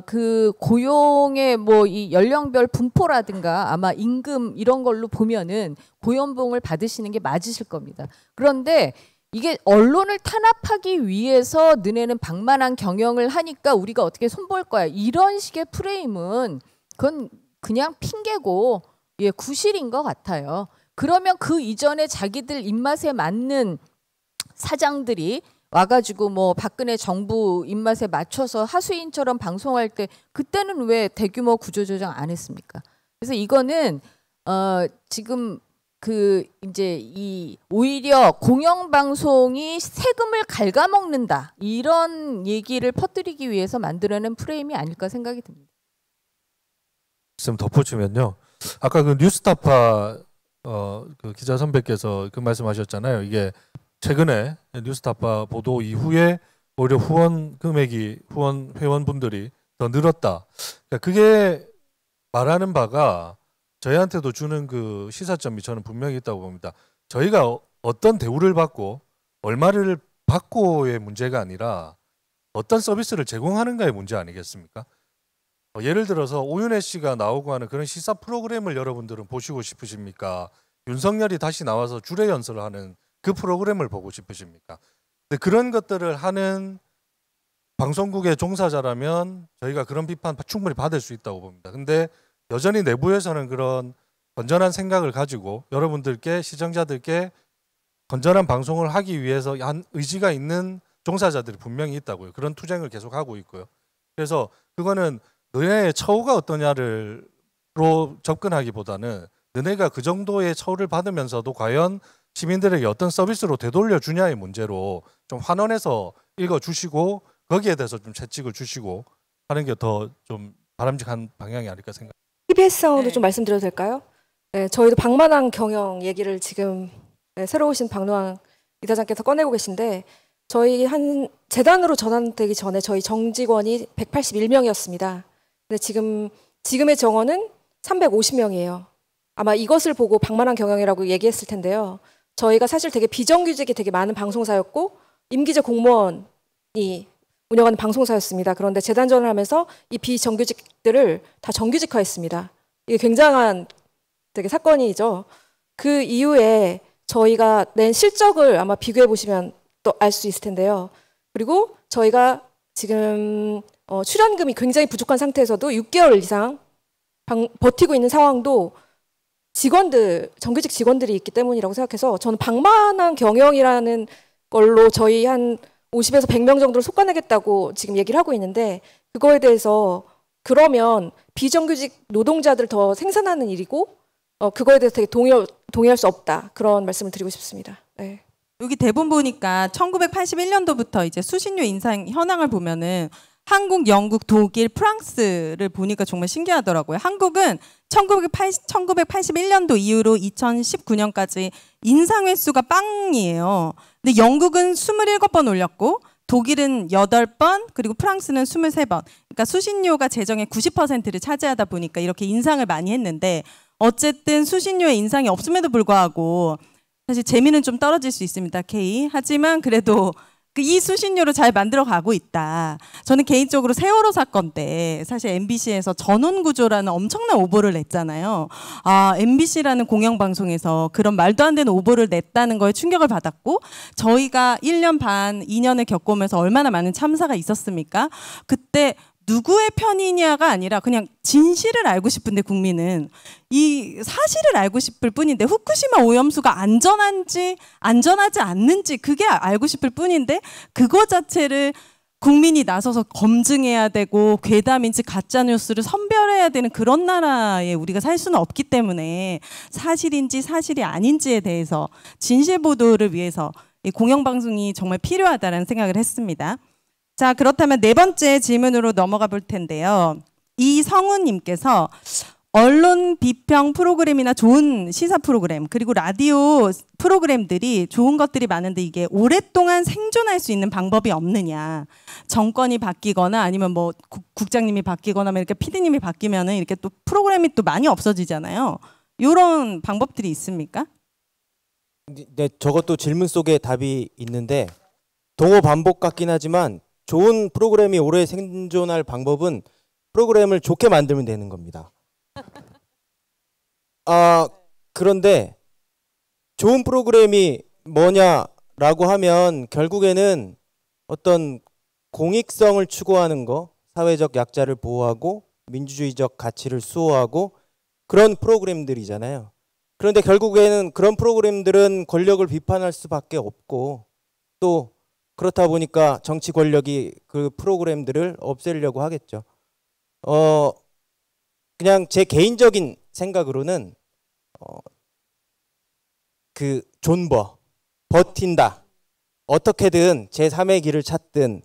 그 고용의 뭐 이 연령별 분포라든가 아마 임금 이런 걸로 보면은 고연봉을 받으시는 게 맞으실 겁니다. 그런데 이게 언론을 탄압하기 위해서 너네는 방만한 경영을 하니까 우리가 어떻게 손볼 거야. 이런 식의 프레임은 그건 그냥 핑계고 구실인 것 같아요. 그러면 그 이전에 자기들 입맛에 맞는 사장들이 와가지고 뭐 박근혜 정부 입맛에 맞춰서 하수인처럼 방송할 때 그때는 왜 대규모 구조조정 안 했습니까? 그래서 이거는 지금 그 이제 이 오히려 공영방송이 세금을 갉아먹는다 이런 얘기를 퍼뜨리기 위해서 만들어낸 프레임이 아닐까 생각이 듭니다. 좀 덧붙이면요. 아까 그 뉴스타파 그 기자 선배께서 그 말씀하셨잖아요. 이게 최근에 뉴스타파 보도 이후에 오히려 후원 금액이 후원 회원분들이 더 늘었다. 그러니까 그게 말하는 바가 저희한테도 주는 그 시사점이 저는 분명히 있다고 봅니다. 저희가 어떤 대우를 받고 얼마를 받고의 문제가 아니라 어떤 서비스를 제공하는가의 문제 아니겠습니까? 예를 들어서 오윤혜 씨가 나오고 하는 그런 시사 프로그램을 여러분들은 보시고 싶으십니까? 윤석열이 다시 나와서 주례 연설을 하는 그 프로그램을 보고 싶으십니까? 근데 그런 것들을 하는 방송국의 종사자라면 저희가 그런 비판 충분히 받을 수 있다고 봅니다. 근데 여전히 내부에서는 그런 건전한 생각을 가지고 여러분들께, 시청자들께 건전한 방송을 하기 위해서 한 의지가 있는 종사자들이 분명히 있다고요. 그런 투쟁을 계속하고 있고요. 그래서 그거는 너네의 처우가 어떠냐로 접근하기보다는 너네가 그 정도의 처우를 받으면서도 과연 시민들에게 어떤 서비스로 되돌려 주냐의 문제로 좀 환원해서 읽어주시고 거기에 대해서 좀 채찍을 주시고 하는 게 더 좀 바람직한 방향이 아닐까 생각합니다. TBS 상황도 좀 말씀드려도 될까요? 네, 저희도 방만한 경영 얘기를 지금 새로 오신 박노항 이사장께서 꺼내고 계신데 저희 한 재단으로 전환되기 전에 저희 정직원이 181명이었습니다. 근데 지금의 정원은 350명이에요. 아마 이것을 보고 방만한 경영이라고 얘기했을 텐데요. 저희가 사실 되게 비정규직이 되게 많은 방송사였고 임기제 공무원이 운영하는 방송사였습니다. 그런데 재단전을 하면서 이 비정규직들을 다 정규직화했습니다. 이게 굉장한 되게 사건이죠. 그 이후에 저희가 낸 실적을 아마 비교해 보시면 또 알 수 있을 텐데요. 그리고 저희가 지금 출연금이 굉장히 부족한 상태에서도 6개월 이상 버티고 있는 상황도 정규직 직원들이 있기 때문이라고 생각해서 저는 방만한 경영이라는 걸로 저희 한 50에서 100명 정도를 솎아내겠다고 지금 얘기를 하고 있는데 그거에 대해서 그러면 비정규직 노동자들 더 생산하는 일이고 그거에 대해서 되게 동의할 수 없다. 그런 말씀을 드리고 싶습니다. 네. 여기 대본 보니까 1981년도부터 이제 수신료 인상 현황을 보면은 한국, 영국, 독일, 프랑스를 보니까 정말 신기하더라고요. 한국은 1981년도 이후로 2019년까지 인상 횟수가 빵이에요. 근데 영국은 27번 올렸고 독일은 8번, 그리고 프랑스는 23번. 그러니까 수신료가 재정의 90%를 차지하다 보니까 이렇게 인상을 많이 했는데 어쨌든 수신료의 인상이 없음에도 불구하고 사실 재미는 좀 떨어질 수 있습니다. K. 하지만 그래도 이 수신료로 잘 만들어 가고 있다. 저는 개인적으로 세월호 사건 때 사실 MBC에서 전원구조라는 엄청난 오보를 냈잖아요. MBC라는 공영방송에서 그런 말도 안 되는 오보를 냈다는 거에 충격을 받았고 저희가 1년 반, 2년을 겪으면서 얼마나 많은 참사가 있었습니까? 그때 누구의 편이냐가 아니라 그냥 진실을 알고 싶은데 국민은 이 사실을 알고 싶을 뿐인데 후쿠시마 오염수가 안전한지 안전하지 않는지 그게 알고 싶을 뿐인데 그거 자체를 국민이 나서서 검증해야 되고 괴담인지 가짜뉴스를 선별해야 되는 그런 나라에 우리가 살 수는 없기 때문에 사실인지 사실이 아닌지에 대해서 진실 보도를 위해서 이 공영방송이 정말 필요하다는 생각을 했습니다. 자, 그렇다면 네 번째 질문으로 넘어가 볼 텐데요. 이성우님께서 언론 비평 프로그램이나 좋은 시사 프로그램 그리고 라디오 프로그램들이 좋은 것들이 많은데 이게 오랫동안 생존할 수 있는 방법이 없느냐. 정권이 바뀌거나 아니면 뭐 국장님이 바뀌거나 이렇게 PD님이 바뀌면은 이렇게 또 프로그램이 또 많이 없어지잖아요. 이런 방법들이 있습니까? 네, 저것도 질문 속에 답이 있는데 동호 반복 같긴 하지만 좋은 프로그램이 오래 생존할 방법은 프로그램을 좋게 만들면 되는 겁니다. 그런데 좋은 프로그램이 뭐냐라고 하면 결국에는 어떤 공익성을 추구하는 거, 사회적 약자를 보호하고 민주주의적 가치를 수호하고 그런 프로그램들이잖아요. 그런데 결국에는 그런 프로그램들은 권력을 비판할 수밖에 없고 또 그렇다 보니까 정치 권력이 그 프로그램들을 없애려고 하겠죠. 그냥 제 개인적인 생각으로는 그 존버, 버틴다. 어떻게든 제3의 길을 찾든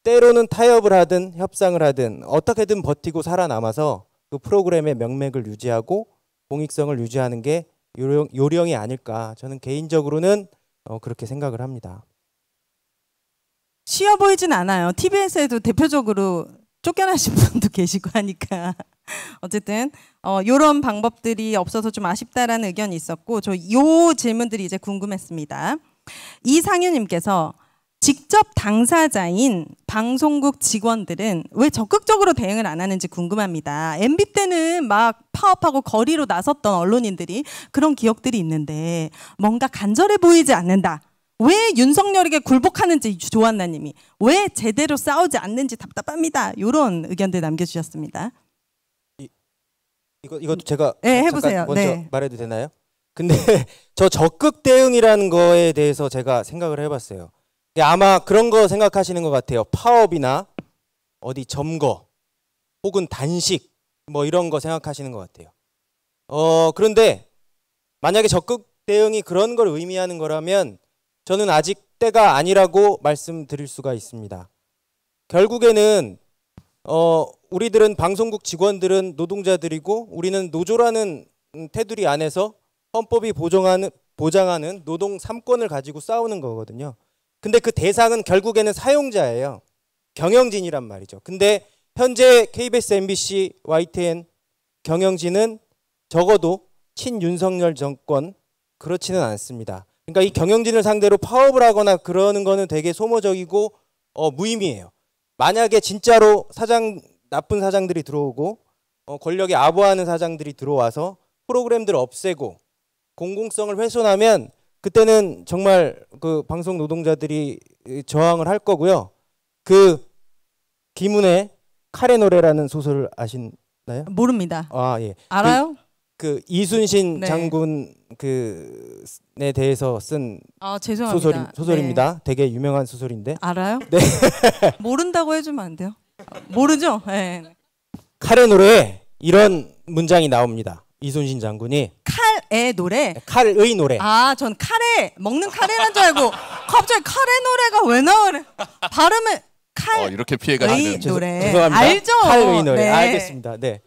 때로는 타협을 하든 협상을 하든 어떻게든 버티고 살아남아서 그 프로그램의 명맥을 유지하고 공익성을 유지하는 게 요령이 아닐까. 저는 개인적으로는 그렇게 생각을 합니다. 쉬워 보이진 않아요. TBS에도 대표적으로 쫓겨나신 분도 계시고 하니까 어쨌든 이런 방법들이 없어서 좀 아쉽다라는 의견이 있었고 저 요 질문들이 이제 궁금했습니다. 이상윤님께서 직접 당사자인 방송국 직원들은 왜 적극적으로 대응을 안 하는지 궁금합니다. MB 때는 막 파업하고 거리로 나섰던 언론인들이 그런 기억들이 있는데 뭔가 간절해 보이지 않는다. 왜 윤석열에게 굴복하는지 조한나님이 왜 제대로 싸우지 않는지 답답합니다. 이런 의견들 남겨주셨습니다. 이것도 제가 네, 해보세요. 먼저 네. 말해도 되나요? 근데 저 적극 대응이라는 거에 대해서 제가 생각을 해봤어요. 아마 그런 거 생각하시는 것 같아요. 파업이나 어디 점거 혹은 단식 뭐 이런 거 생각하시는 것 같아요. 그런데 만약에 적극 대응이 그런 걸 의미하는 거라면 저는 아직 때가 아니라고 말씀드릴 수가 있습니다. 결국에는 우리들은 방송국 직원들은 노동자들이고 우리는 노조라는 테두리 안에서 헌법이 보장하는 노동 3권을 가지고 싸우는 거거든요. 근데 그 대상은 결국에는 사용자예요. 경영진이란 말이죠. 근데 현재 KBS, MBC, YTN 경영진은 적어도 친윤석열 정권 그렇지는 않습니다. 그러니까 이 경영진을 상대로 파업을 하거나 그러는 거는 되게 소모적이고 무의미해요. 만약에 진짜로 나쁜 사장들이 들어오고 권력에 아부하는 사장들이 들어와서 프로그램들을 없애고 공공성을 훼손하면 그때는 정말 그 방송 노동자들이 저항을 할 거고요. 그 김은혜 칼의 노래라는 소설을 아시나요? 모릅니다. 아 예. 알아요? 그 이순신 네. 장군 그에 대해서 쓴 죄송합니다. 소설입니다. 네. 되게 유명한 소설인데. 알아요? 네. 모른다고 해주면 안 돼요? 모르죠? 네. 칼의 노래에 이런 문장이 나옵니다. 이순신 장군이 칼의 노래? 칼의 노래. 아, 전 카레 먹는 카레란 줄 알고 갑자기 카레 노래가 왜 나오래? 발음을 이렇게 피해가시는 노래. 죄송합니다. 알죠? 칼의 노래. 네. 알겠습니다. 네.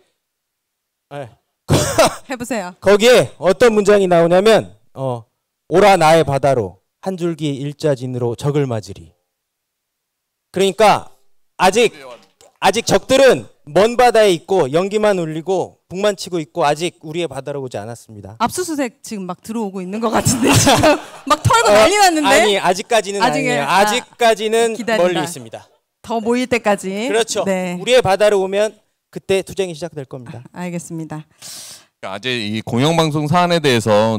해보세요. 거기에 어떤 문장이 나오냐면 오라 나의 바다로 한 줄기 일자진으로 적을 맞으리. 그러니까 아직 적들은 먼 바다에 있고 연기만 울리고 북만 치고 있고 아직 우리의 바다로 오지 않았습니다. 압수수색 지금 막 들어오고 있는 것 같은데 지금 막 털고 난리 났는데. 아니 아직까지는 아니에요. 아직까지는 기다린다. 멀리 있습니다. 더 모일 때까지. 그렇죠. 네. 우리의 바다로 오면 그때 투쟁이 시작될 겁니다. 알겠습니다. 아직 이 공영방송 사안에 대해서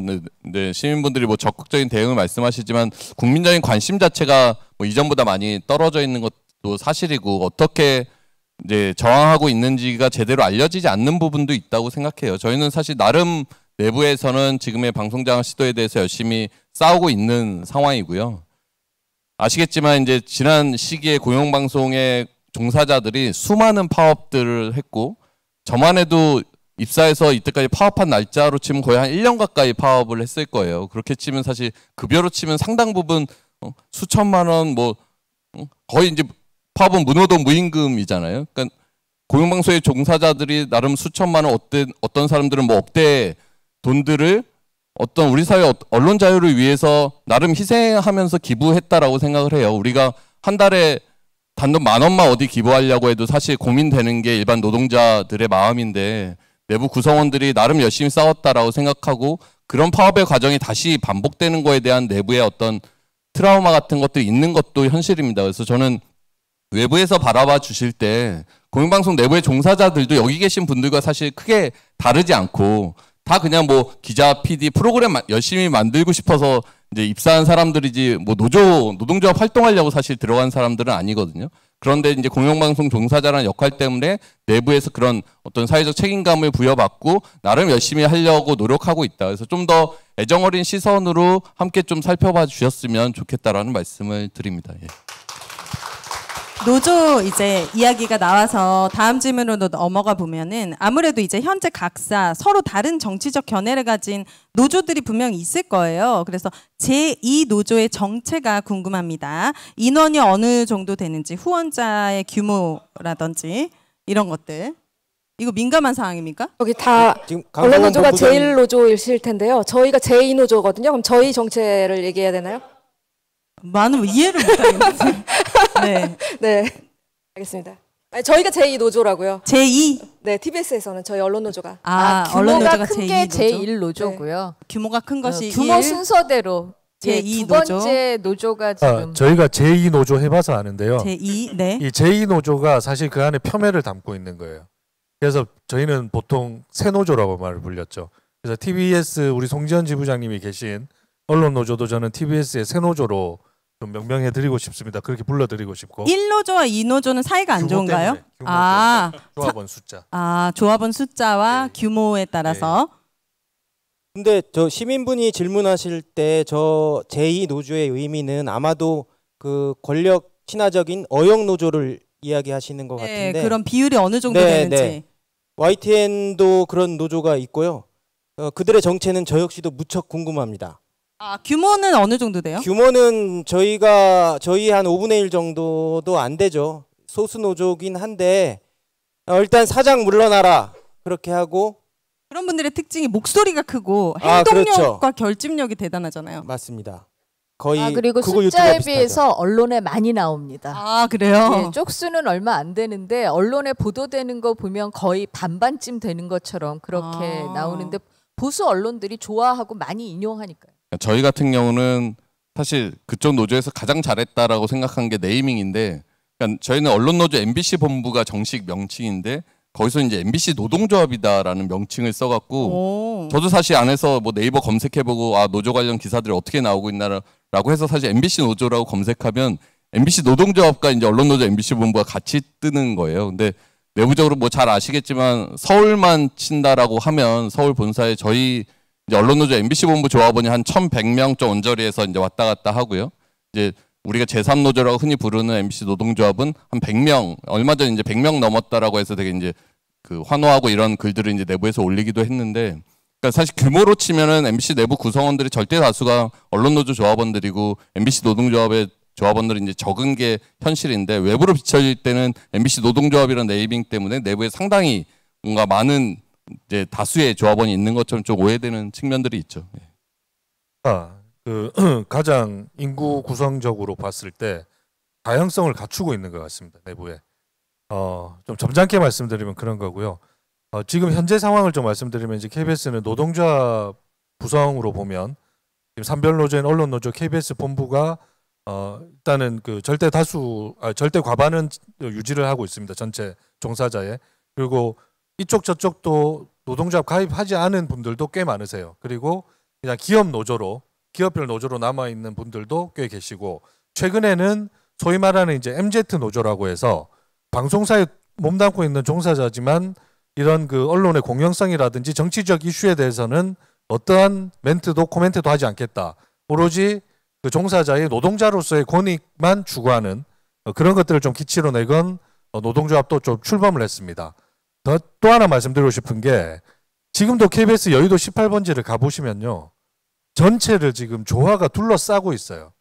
시민분들이 뭐 적극적인 대응을 말씀하시지만 국민적인 관심 자체가 뭐 이전보다 많이 떨어져 있는 것도 사실이고 어떻게 이제 저항하고 있는지가 제대로 알려지지 않는 부분도 있다고 생각해요. 저희는 사실 나름 내부에서는 지금의 방송장악 시도에 대해서 열심히 싸우고 있는 상황이고요. 아시겠지만 이제 지난 시기에 공영방송의 종사자들이 수많은 파업들을 했고 저만 해도 입사해서 이때까지 파업한 날짜로 치면 거의 한 1년 가까이 파업을 했을 거예요. 그렇게 치면 사실 급여로 치면 상당 부분 수천만 원 뭐 거의 이제 파업은 무노동 무임금이잖아요. 그러니까 공영방송의 종사자들이 나름 수천만 원 어떤 사람들은 뭐 억대 돈들을 어떤 우리 사회 언론 자유를 위해서 나름 희생하면서 기부했다라고 생각을 해요. 우리가 한 달에 단돈 10,000원만 어디 기부하려고 해도 사실 고민되는 게 일반 노동자들의 마음인데 내부 구성원들이 나름 열심히 싸웠다라고 생각하고 그런 파업의 과정이 다시 반복되는 거에 대한 내부의 어떤 트라우마 같은 것들이 있는 것도 현실입니다. 그래서 저는 외부에서 바라봐 주실 때 공영방송 내부의 종사자들도 여기 계신 분들과 사실 크게 다르지 않고 다 그냥 뭐 기자, PD, 프로그램 열심히 만들고 싶어서 이제 입사한 사람들이지 뭐 노동조합 활동하려고 사실 들어간 사람들은 아니거든요. 그런데 이제 공영방송 종사자라는 역할 때문에 내부에서 그런 어떤 사회적 책임감을 부여받고 나름 열심히 하려고 노력하고 있다. 그래서 좀 더 애정어린 시선으로 함께 좀 살펴봐 주셨으면 좋겠다라는 말씀을 드립니다. 예. 노조 이제 이야기가 나와서 다음 질문으로 넘어가 보면은 아무래도 이제 현재 각사 서로 다른 정치적 견해를 가진 노조들이 분명히 있을 거예요. 그래서 제2 노조의 정체가 궁금합니다. 인원이 어느 정도 되는지, 후원자의 규모라든지 이런 것들. 이거 민감한 사항입니까? 여기 다 언론 노조가 제1 노조이실 텐데요. 저희가 제2 노조거든요. 그럼 저희 정체를 얘기해야 되나요? 많은 이해를 못하겠는데. 네. 네. 알겠습니다. 아니, 저희가 제2 노조라고요. 제2? 네, TBS에서는 저희 언론 노조가. 언론 규모가 노조가 큰 게 제2 노조? 제1 노조고요. 규모가 큰 것이 규모 1. 순서대로 제2 두 번째 노조가 지금 저희가 제2 노조 해봐서 아는데요. 제2 네. 이 제2 노조가 사실 그 안에 폄훼를 담고 있는 거예요. 그래서 저희는 보통 새 노조라고 말을 불렸죠. 그래서 TBS 우리 송지현 지부장님이 계신 언론 노조도 저는 TBS의 새 노조로 좀 명명해 드리고 싶습니다. 그렇게 불러드리고 싶고. 1노조와 2노조는 사이가 안 좋은가요? 아, 조합원 숫자. 아, 조합원 숫자와 규모에 따라서. 근데 저 시민분이 질문하실 때 저 제2 노조의 의미는 아마도 그 권력 친화적인 어용 노조를 이야기하시는 것 같은데. 그런 비율이 어느 정도 되는지. YTN도 그런 노조가 있고요. 그들의 정체는 저 역시도 무척 궁금합니다. 아, 규모는 어느 정도 돼요? 규모는 저희 한 5분의 1 정도도 안 되죠. 소수 노조긴 한데 일단 사장 물러나라 그렇게 하고. 그런 분들의 특징이 목소리가 크고 행동력과 그렇죠. 결집력이 대단하잖아요. 맞습니다. 거의 그리고 그거 숫자에 유튜브와 비해서 언론에 많이 나옵니다. 아, 그래요? 네, 쪽수는 얼마 안 되는데 언론에 보도되는 거 보면 거의 반반쯤 되는 것처럼 그렇게 나오는데 보수 언론들이 좋아하고 많이 인용하니까요. 저희 같은 경우는 사실 그쪽 노조에서 가장 잘했다라고 생각한 게 네이밍인데, 그러니까 저희는 언론 노조 MBC 본부가 정식 명칭인데 거기서 이제 MBC 노동조합이다라는 명칭을 써갖고 저도 사실 안에서 뭐 네이버 검색해보고 노조 관련 기사들이 어떻게 나오고 있나라고 해서 사실 MBC 노조라고 검색하면 MBC 노동조합과 이제 언론 노조 MBC 본부가 같이 뜨는 거예요. 근데 내부적으로 뭐 잘 아시겠지만 서울만 친다라고 하면 서울 본사에 저희 이제 언론노조 MBC 본부 조합원이 한 1,100명 좀 언저리에서 이제 왔다 갔다 하고요. 이제 우리가 제3노조라고 흔히 부르는 MBC 노동조합은 한 100명, 얼마 전 이제 100명 넘었다라고 해서 되게 이제 그 환호하고 이런 글들을 이제 내부에서 올리기도 했는데, 그러니까 사실 규모로 치면은 MBC 내부 구성원들이 절대 다수가 언론노조 조합원들이고 MBC 노동조합의 조합원들이 이제 적은 게 현실인데, 외부로 비춰질 때는 MBC 노동조합이라는 네이밍 때문에 내부에 상당히 뭔가 많은 이제 다수의 조합원이 있는 것처럼 좀 오해되는 측면들이 있죠. 가장 인구 구성적으로 봤을 때 다양성을 갖추고 있는 것 같습니다. 내부에. 좀 점잖게 말씀드리면 그런 거고요. 지금 현재 상황을 좀 말씀드리면 이제 KBS는 노동조합 구성으로 보면 지금 산별노조인 언론노조 KBS 본부가 일단은 그 절대 과반은 유지를 하고 있습니다. 전체 종사자의. 그리고 이쪽 저쪽도 노동조합 가입하지 않은 분들도 꽤 많으세요. 그리고 그냥 기업별 노조로 남아 있는 분들도 꽤 계시고, 최근에는 소위 말하는 이제 MZ 노조라고 해서 방송사에 몸담고 있는 종사자지만 이런 그 언론의 공영성이라든지 정치적 이슈에 대해서는 어떠한 멘트도 코멘트도 하지 않겠다. 오로지 그 종사자의 노동자로서의 권익만 추구하는 그런 것들을 좀 기치로 내건 노동조합도 좀 출범을 했습니다. 또 하나 말씀드리고 싶은 게, 지금도 KBS 여의도 18번지를 가보시면요, 전체를 지금 조화가 둘러싸고 있어요.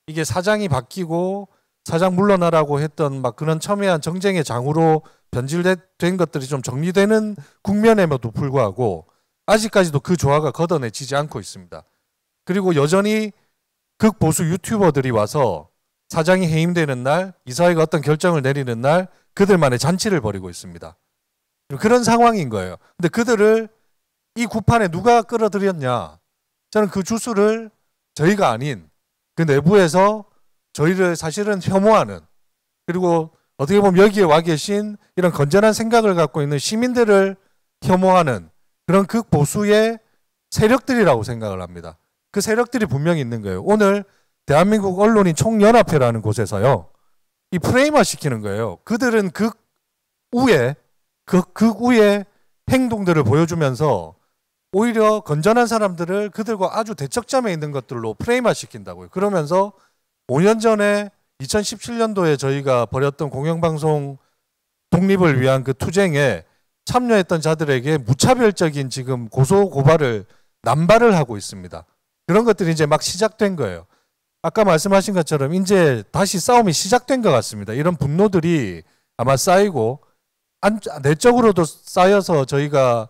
이게 사장이 바뀌고 사장 물러나라고 했던 막 그런 첨예한 정쟁의 장으로 변질된 것들이 좀 정리되는 국면에도 불구하고 아직까지도 그 조화가 걷어내지지 않고 있습니다. 그리고 여전히 극보수 유튜버들이 와서 사장이 해임되는 날, 이사회가 어떤 결정을 내리는 날 그들만의 잔치를 벌이고 있습니다. 그런 상황인 거예요. 근데 그들을 이 구판에 누가 끌어들였냐? 저는 그 주수를 저희가 아닌 그 내부에서 저희를 사실은 혐오하는, 그리고 어떻게 보면 여기에 와 계신 이런 건전한 생각을 갖고 있는 시민들을 혐오하는 그런 극보수의 세력들이라고 생각을 합니다. 그 세력들이 분명히 있는 거예요. 오늘 대한민국 언론인 총연합회라는 곳에서요, 이 프레임화 시키는 거예요. 그들은 극우의 행동들을 보여주면서 오히려 건전한 사람들을 그들과 아주 대척점에 있는 것들로 프레임화 시킨다고요. 그러면서 5년 전에 2017년도에 저희가 벌였던 공영방송 독립을 위한 그 투쟁에 참여했던 자들에게 무차별적인 지금 고소 고발을 남발을 하고 있습니다. 그런 것들이 이제 막 시작된 거예요. 아까 말씀하신 것처럼 이제 다시 싸움이 시작된 것 같습니다. 이런 분노들이 아마 쌓이고 내적으로도 쌓여서 저희가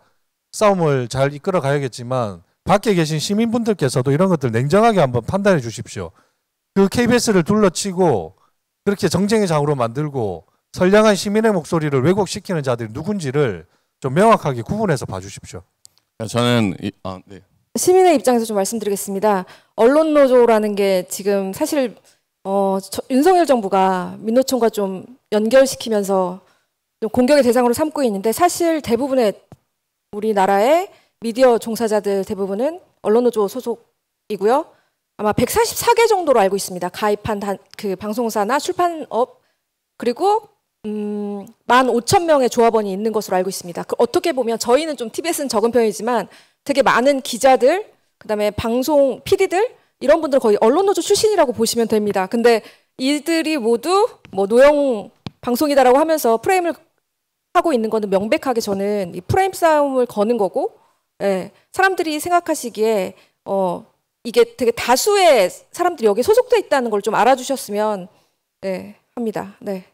싸움을 잘 이끌어 가야겠지만, 밖에 계신 시민분들께서도 이런 것들 냉정하게 한번 판단해 주십시오. 그 KBS를 둘러치고 그렇게 정쟁의 장으로 만들고 선량한 시민의 목소리를 왜곡시키는 자들이 누군지를 좀 명확하게 구분해서 봐주십시오. 저는 시민의 입장에서 좀 말씀드리겠습니다. 언론 노조라는 게 지금 사실 윤석열 정부가 민노총과 좀 연결시키면서 좀 공격의 대상으로 삼고 있는데 사실 대부분의 우리나라의 미디어 종사자들 대부분은 언론 노조 소속이고요. 아마 144개 정도로 알고 있습니다. 가입한 그 방송사나 출판업 그리고 15,000명의 조합원이 있는 것으로 알고 있습니다. 어떻게 보면 저희는 좀 TBS는 적은 편이지만 되게 많은 기자들, 그다음에 방송 PD들 이런 분들 거의 언론 노조 출신이라고 보시면 됩니다. 근데 이들이 모두 뭐 노영 방송이다라고 하면서 프레임을 하고 있는 거는 명백하게 저는 이 프레임 싸움을 거는 거고, 예, 사람들이 생각하시기에 이게 되게 다수의 사람들이 여기 소속돼 있다는 걸 좀 알아주셨으면 합니다. 네.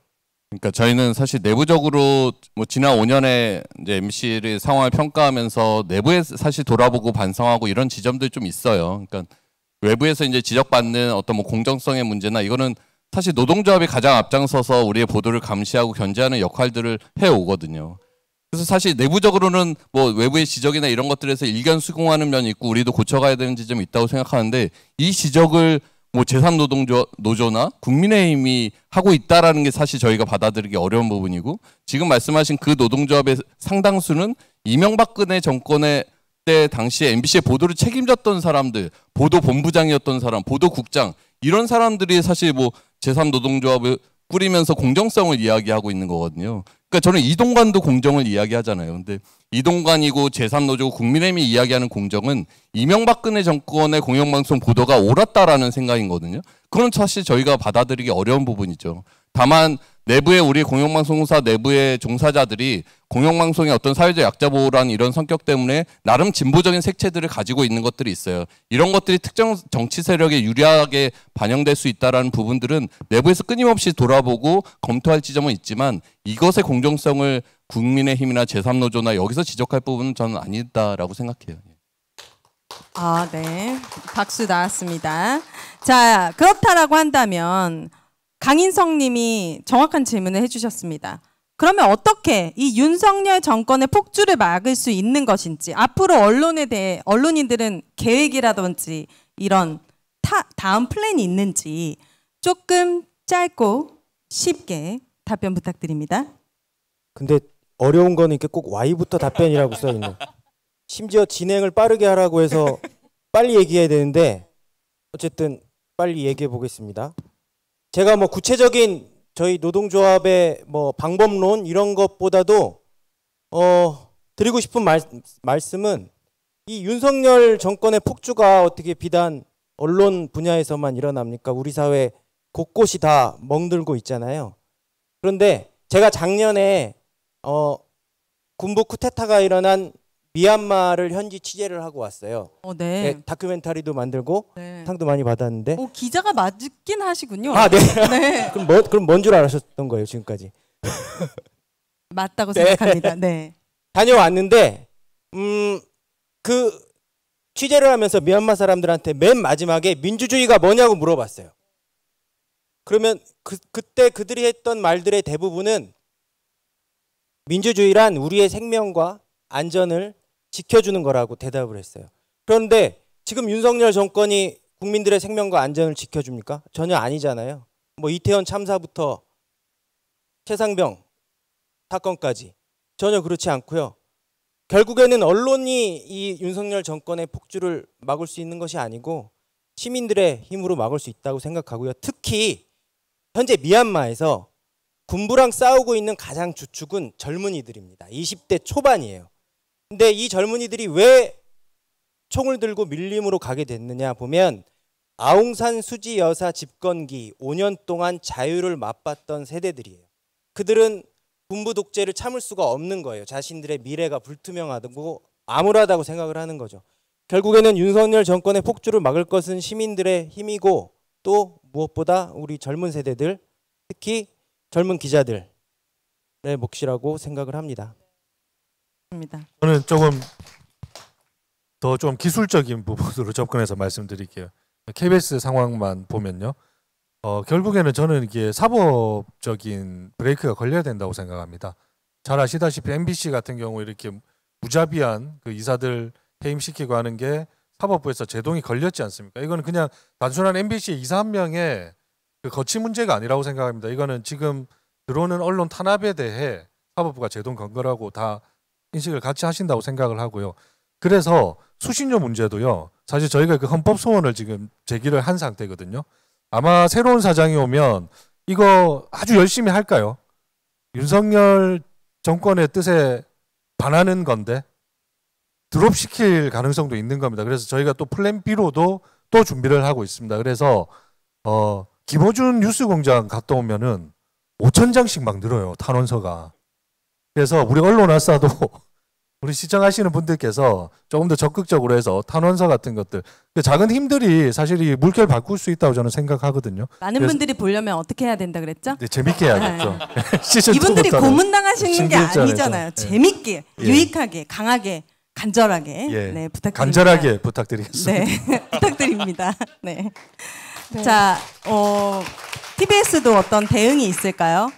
그러니까 저희는 사실 내부적으로 뭐 지난 5년에 이제 MBC를 상황을 평가하면서 내부에 사실 돌아보고 반성하고 이런 지점들이 좀 있어요. 그러니까 외부에서 이제 지적받는 어떤 뭐 공정성의 문제나 이거는 사실 노동조합이 가장 앞장서서 우리의 보도를 감시하고 견제하는 역할들을 해오거든요. 그래서 사실 내부적으로는 뭐 외부의 지적이나 이런 것들에서 일견 수긍하는 면이 있고 우리도 고쳐가야 되는 지점이 있다고 생각하는데 이 지적을 뭐 제3노조나 국민의힘이 하고 있다라는 게 사실 저희가 받아들이기 어려운 부분이고 지금 말씀하신 그 노동조합의 상당수는 이명박근혜 정권의 때 당시에 MBC의 보도를 책임졌던 사람들, 보도본부장이었던 사람, 보도국장 이런 사람들이 사실 뭐 제3노동조합을 꾸리면서 공정성을 이야기하고 있는 거거든요. 그러니까 저는 이동관도 공정을 이야기하잖아요. 근데 이동관이고 제3노조 국민의힘이 이야기하는 공정은 이명박근혜 정권의 공영방송 보도가 옳았다라는 생각이거든요. 그건 사실 저희가 받아들이기 어려운 부분이죠. 다만 내부의 우리 공영방송사 내부의 종사자들이 공영방송의 어떤 사회적 약자 보호라는 이런 성격 때문에 나름 진보적인 색채들을 가지고 있는 것들이 있어요. 이런 것들이 특정 정치 세력에 유리하게 반영될 수 있다는 부분들은 내부에서 끊임없이 돌아보고 검토할 지점은 있지만 이것의 공정성을 국민의힘이나 제3노조나 여기서 지적할 부분은 저는 아니다라고 생각해요. 아, 네. 박수 나왔습니다. 자, 그렇다라고 한다면 강인성 님이 정확한 질문을 해주셨습니다. 그러면 어떻게 이 윤석열 정권의 폭주를 막을 수 있는 것인지 앞으로 언론에 대해 언론인들은 계획이라든지 이런 다음 플랜이 있는지 조금 짧고 쉽게 답변 부탁드립니다. 근데 어려운 거는 이렇게 꼭 Y부터 답변이라고 써 있는. 심지어 진행을 빠르게 하라고 해서 빨리 얘기해야 되는데 어쨌든 빨리 얘기해 보겠습니다. 제가 뭐 구체적인 저희 노동조합의 뭐 방법론 이런 것보다도 드리고 싶은 말씀은 이 윤석열 정권의 폭주가 어떻게 비단 언론 분야에서만 일어납니까? 우리 사회 곳곳이 다 멍들고 있잖아요. 그런데 제가 작년에 군부 쿠데타가 일어난 미얀마를 현지 취재를 하고 왔어요. 네. 네, 다큐멘터리도 만들고 상도 많이 받았는데. 기자가 맞긴 하시군요. 아, 네. 네. 그럼 뭔 줄 아셨던 거예요, 지금까지? 맞다고 생각합니다. 네. 다녀왔는데 그 취재를 하면서 미얀마 사람들한테 맨 마지막에 민주주의가 뭐냐고 물어봤어요. 그러면 그때 그들이 했던 말들의 대부분은 민주주의란 우리의 생명과 안전을 지켜주는 거라고 대답을 했어요. 그런데 지금 윤석열 정권이 국민들의 생명과 안전을 지켜줍니까? 전혀 아니잖아요. 뭐 이태원 참사부터 최상병 사건까지 전혀 그렇지 않고요. 결국에는 언론이 이 윤석열 정권의 폭주를 막을 수 있는 것이 아니고 시민들의 힘으로 막을 수 있다고 생각하고요. 특히 현재 미얀마에서 군부랑 싸우고 있는 가장 주축은 젊은이들입니다. 20대 초반이에요. 근데 이 젊은이들이 왜 총을 들고 밀림으로 가게 됐느냐 보면 아웅산 수지 여사 집권기 5년 동안 자유를 맛봤던 세대들이에요. 그들은 군부 독재를 참을 수가 없는 거예요. 자신들의 미래가 불투명하고 암울하다고 생각을 하는 거죠. 결국에는 윤석열 정권의 폭주를 막을 것은 시민들의 힘이고 또 무엇보다 우리 젊은 세대들, 특히 젊은 기자들의 몫이라고 생각을 합니다. 저는 조금 더 좀 기술적인 부분으로 접근해서 말씀드릴게요. KBS 상황만 보면요. 결국에는 저는 이게 사법적인 브레이크가 걸려야 된다고 생각합니다. 잘 아시다시피 MBC 같은 경우 이렇게 무자비한 그 이사들 해임시키고 하는 게 사법부에서 제동이 걸렸지 않습니까? 이거는 그냥 단순한 MBC 이사 한 명의 그 거치 문제가 아니라고 생각합니다. 이거는 지금 들어오는 언론 탄압에 대해 사법부가 제동 건 거라고 다 인식을 같이 하신다고 생각을 하고요. 그래서 수신료 문제도요. 사실 저희가 그 헌법 소원을 지금 제기를 한 상태거든요. 아마 새로운 사장이 오면 이거 아주 열심히 할까요? 윤석열 정권의 뜻에 반하는 건데 드롭시킬 가능성도 있는 겁니다. 그래서 저희가 또 플랜 B로도 또 준비를 하고 있습니다. 그래서 김호준 뉴스공장 갔다 오면은 5,000장씩 막 늘어요. 탄원서가. 그래서 우리 언론화사도 우리 시청하시는 분들께서 조금 더 적극적으로 해서 탄원서 같은 것들 작은 힘들이 사실 이 물결 바꿀 수 있다고 저는 생각하거든요. 많은 분들이 보려면 어떻게 해야 된다 그랬죠? 네, 재밌게 해야겠죠. 이분들이 고문당하시는 게 아니잖아요. 네. 재밌게, 유익하게, 강하게, 간절하게 네, 부탁드립니다. 간절하게 부탁드리겠습니다. 네, 부탁드립니다. 네. 자, TBS도 어떤 대응이 있을까요?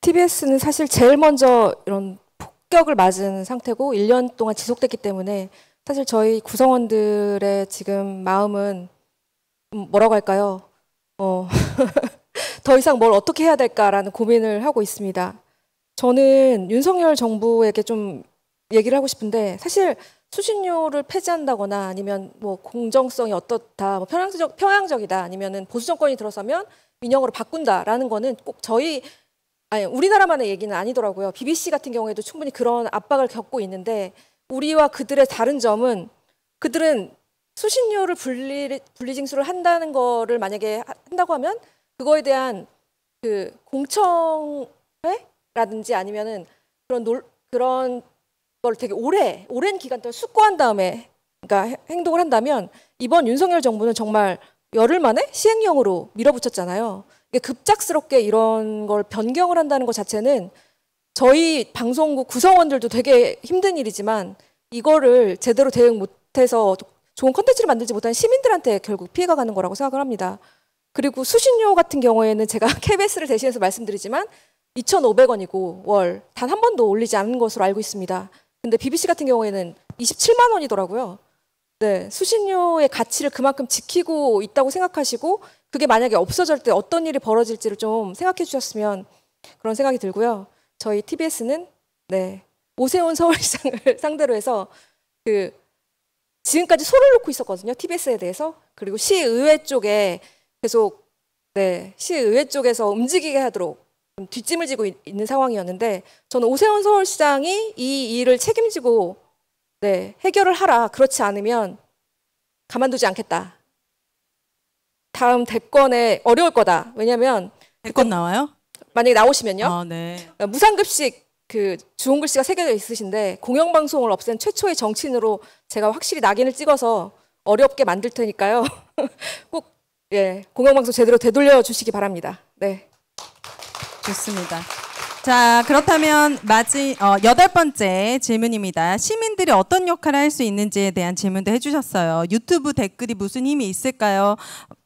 TBS는 사실 제일 먼저 이런 폭격을 맞은 상태고 1년 동안 지속됐기 때문에 사실 저희 구성원들의 지금 마음은 뭐라고 할까요? 더 이상 뭘 어떻게 해야 될까라는 고민을 하고 있습니다. 저는 윤석열 정부에게 좀 얘기를 하고 싶은데 사실 수신료를 폐지한다거나 아니면 뭐 공정성이 어떻다, 뭐 편향적이다 아니면은 보수 정권이 들어서면 민영으로 바꾼다라는 거는 꼭 우리나라만의 얘기는 아니더라고요. BBC 같은 경우에도 충분히 그런 압박을 겪고 있는데 우리와 그들의 다른 점은 그들은 수신료를 분리징수를 한다는 거를 만약에 한다고 하면 그거에 대한 그 공청회라든지 아니면은 그런 걸 되게 오랜 기간 동안 숙고한 다음에 그러니까 행동을 한다면 이번 윤석열 정부는 정말 열흘 만에 시행령으로 밀어붙였잖아요. 급작스럽게 이런 걸 변경을 한다는 것 자체는 저희 방송국 구성원들도 되게 힘든 일이지만 이거를 제대로 대응 못해서 좋은 콘텐츠를 만들지 못한 시민들한테 결국 피해가 가는 거라고 생각을 합니다. 그리고 수신료 같은 경우에는 제가 KBS를 대신해서 말씀드리지만 2,500원이고 월 단 한 번도 올리지 않은 것으로 알고 있습니다. 근데 BBC 같은 경우에는 27만 원이더라고요. 네, 수신료의 가치를 그만큼 지키고 있다고 생각하시고 그게 만약에 없어질 때 어떤 일이 벌어질지를 좀 생각해 주셨으면 그런 생각이 들고요. 저희 TBS는 오세훈 서울시장을 상대로 해서 지금까지 손을 놓고 있었거든요. TBS에 대해서. 그리고 시의회 쪽에 계속 시의회 쪽에서 움직이게 하도록 뒷짐을 지고 있는 상황이었는데 저는 오세훈 서울시장이 이 일을 책임지고 해결을 하라. 그렇지 않으면 가만두지 않겠다. 다음 대권에 어려울 거다. 왜냐하면 대권 나와요? 만약에 나오시면요. 네. 무상급식 주홍 글씨가 새겨져 있으신데 공영방송을 없앤 최초의 정치인으로 제가 확실히 낙인을 찍어서 어렵게 만들 테니까요. 꼭 공영방송 제대로 되돌려 주시기 바랍니다. 네. 좋습니다. 자, 그렇다면 8번째 질문입니다. 시민들이 어떤 역할을 할 수 있는지에 대한 질문도 해주셨어요. 유튜브 댓글이 무슨 힘이 있을까요?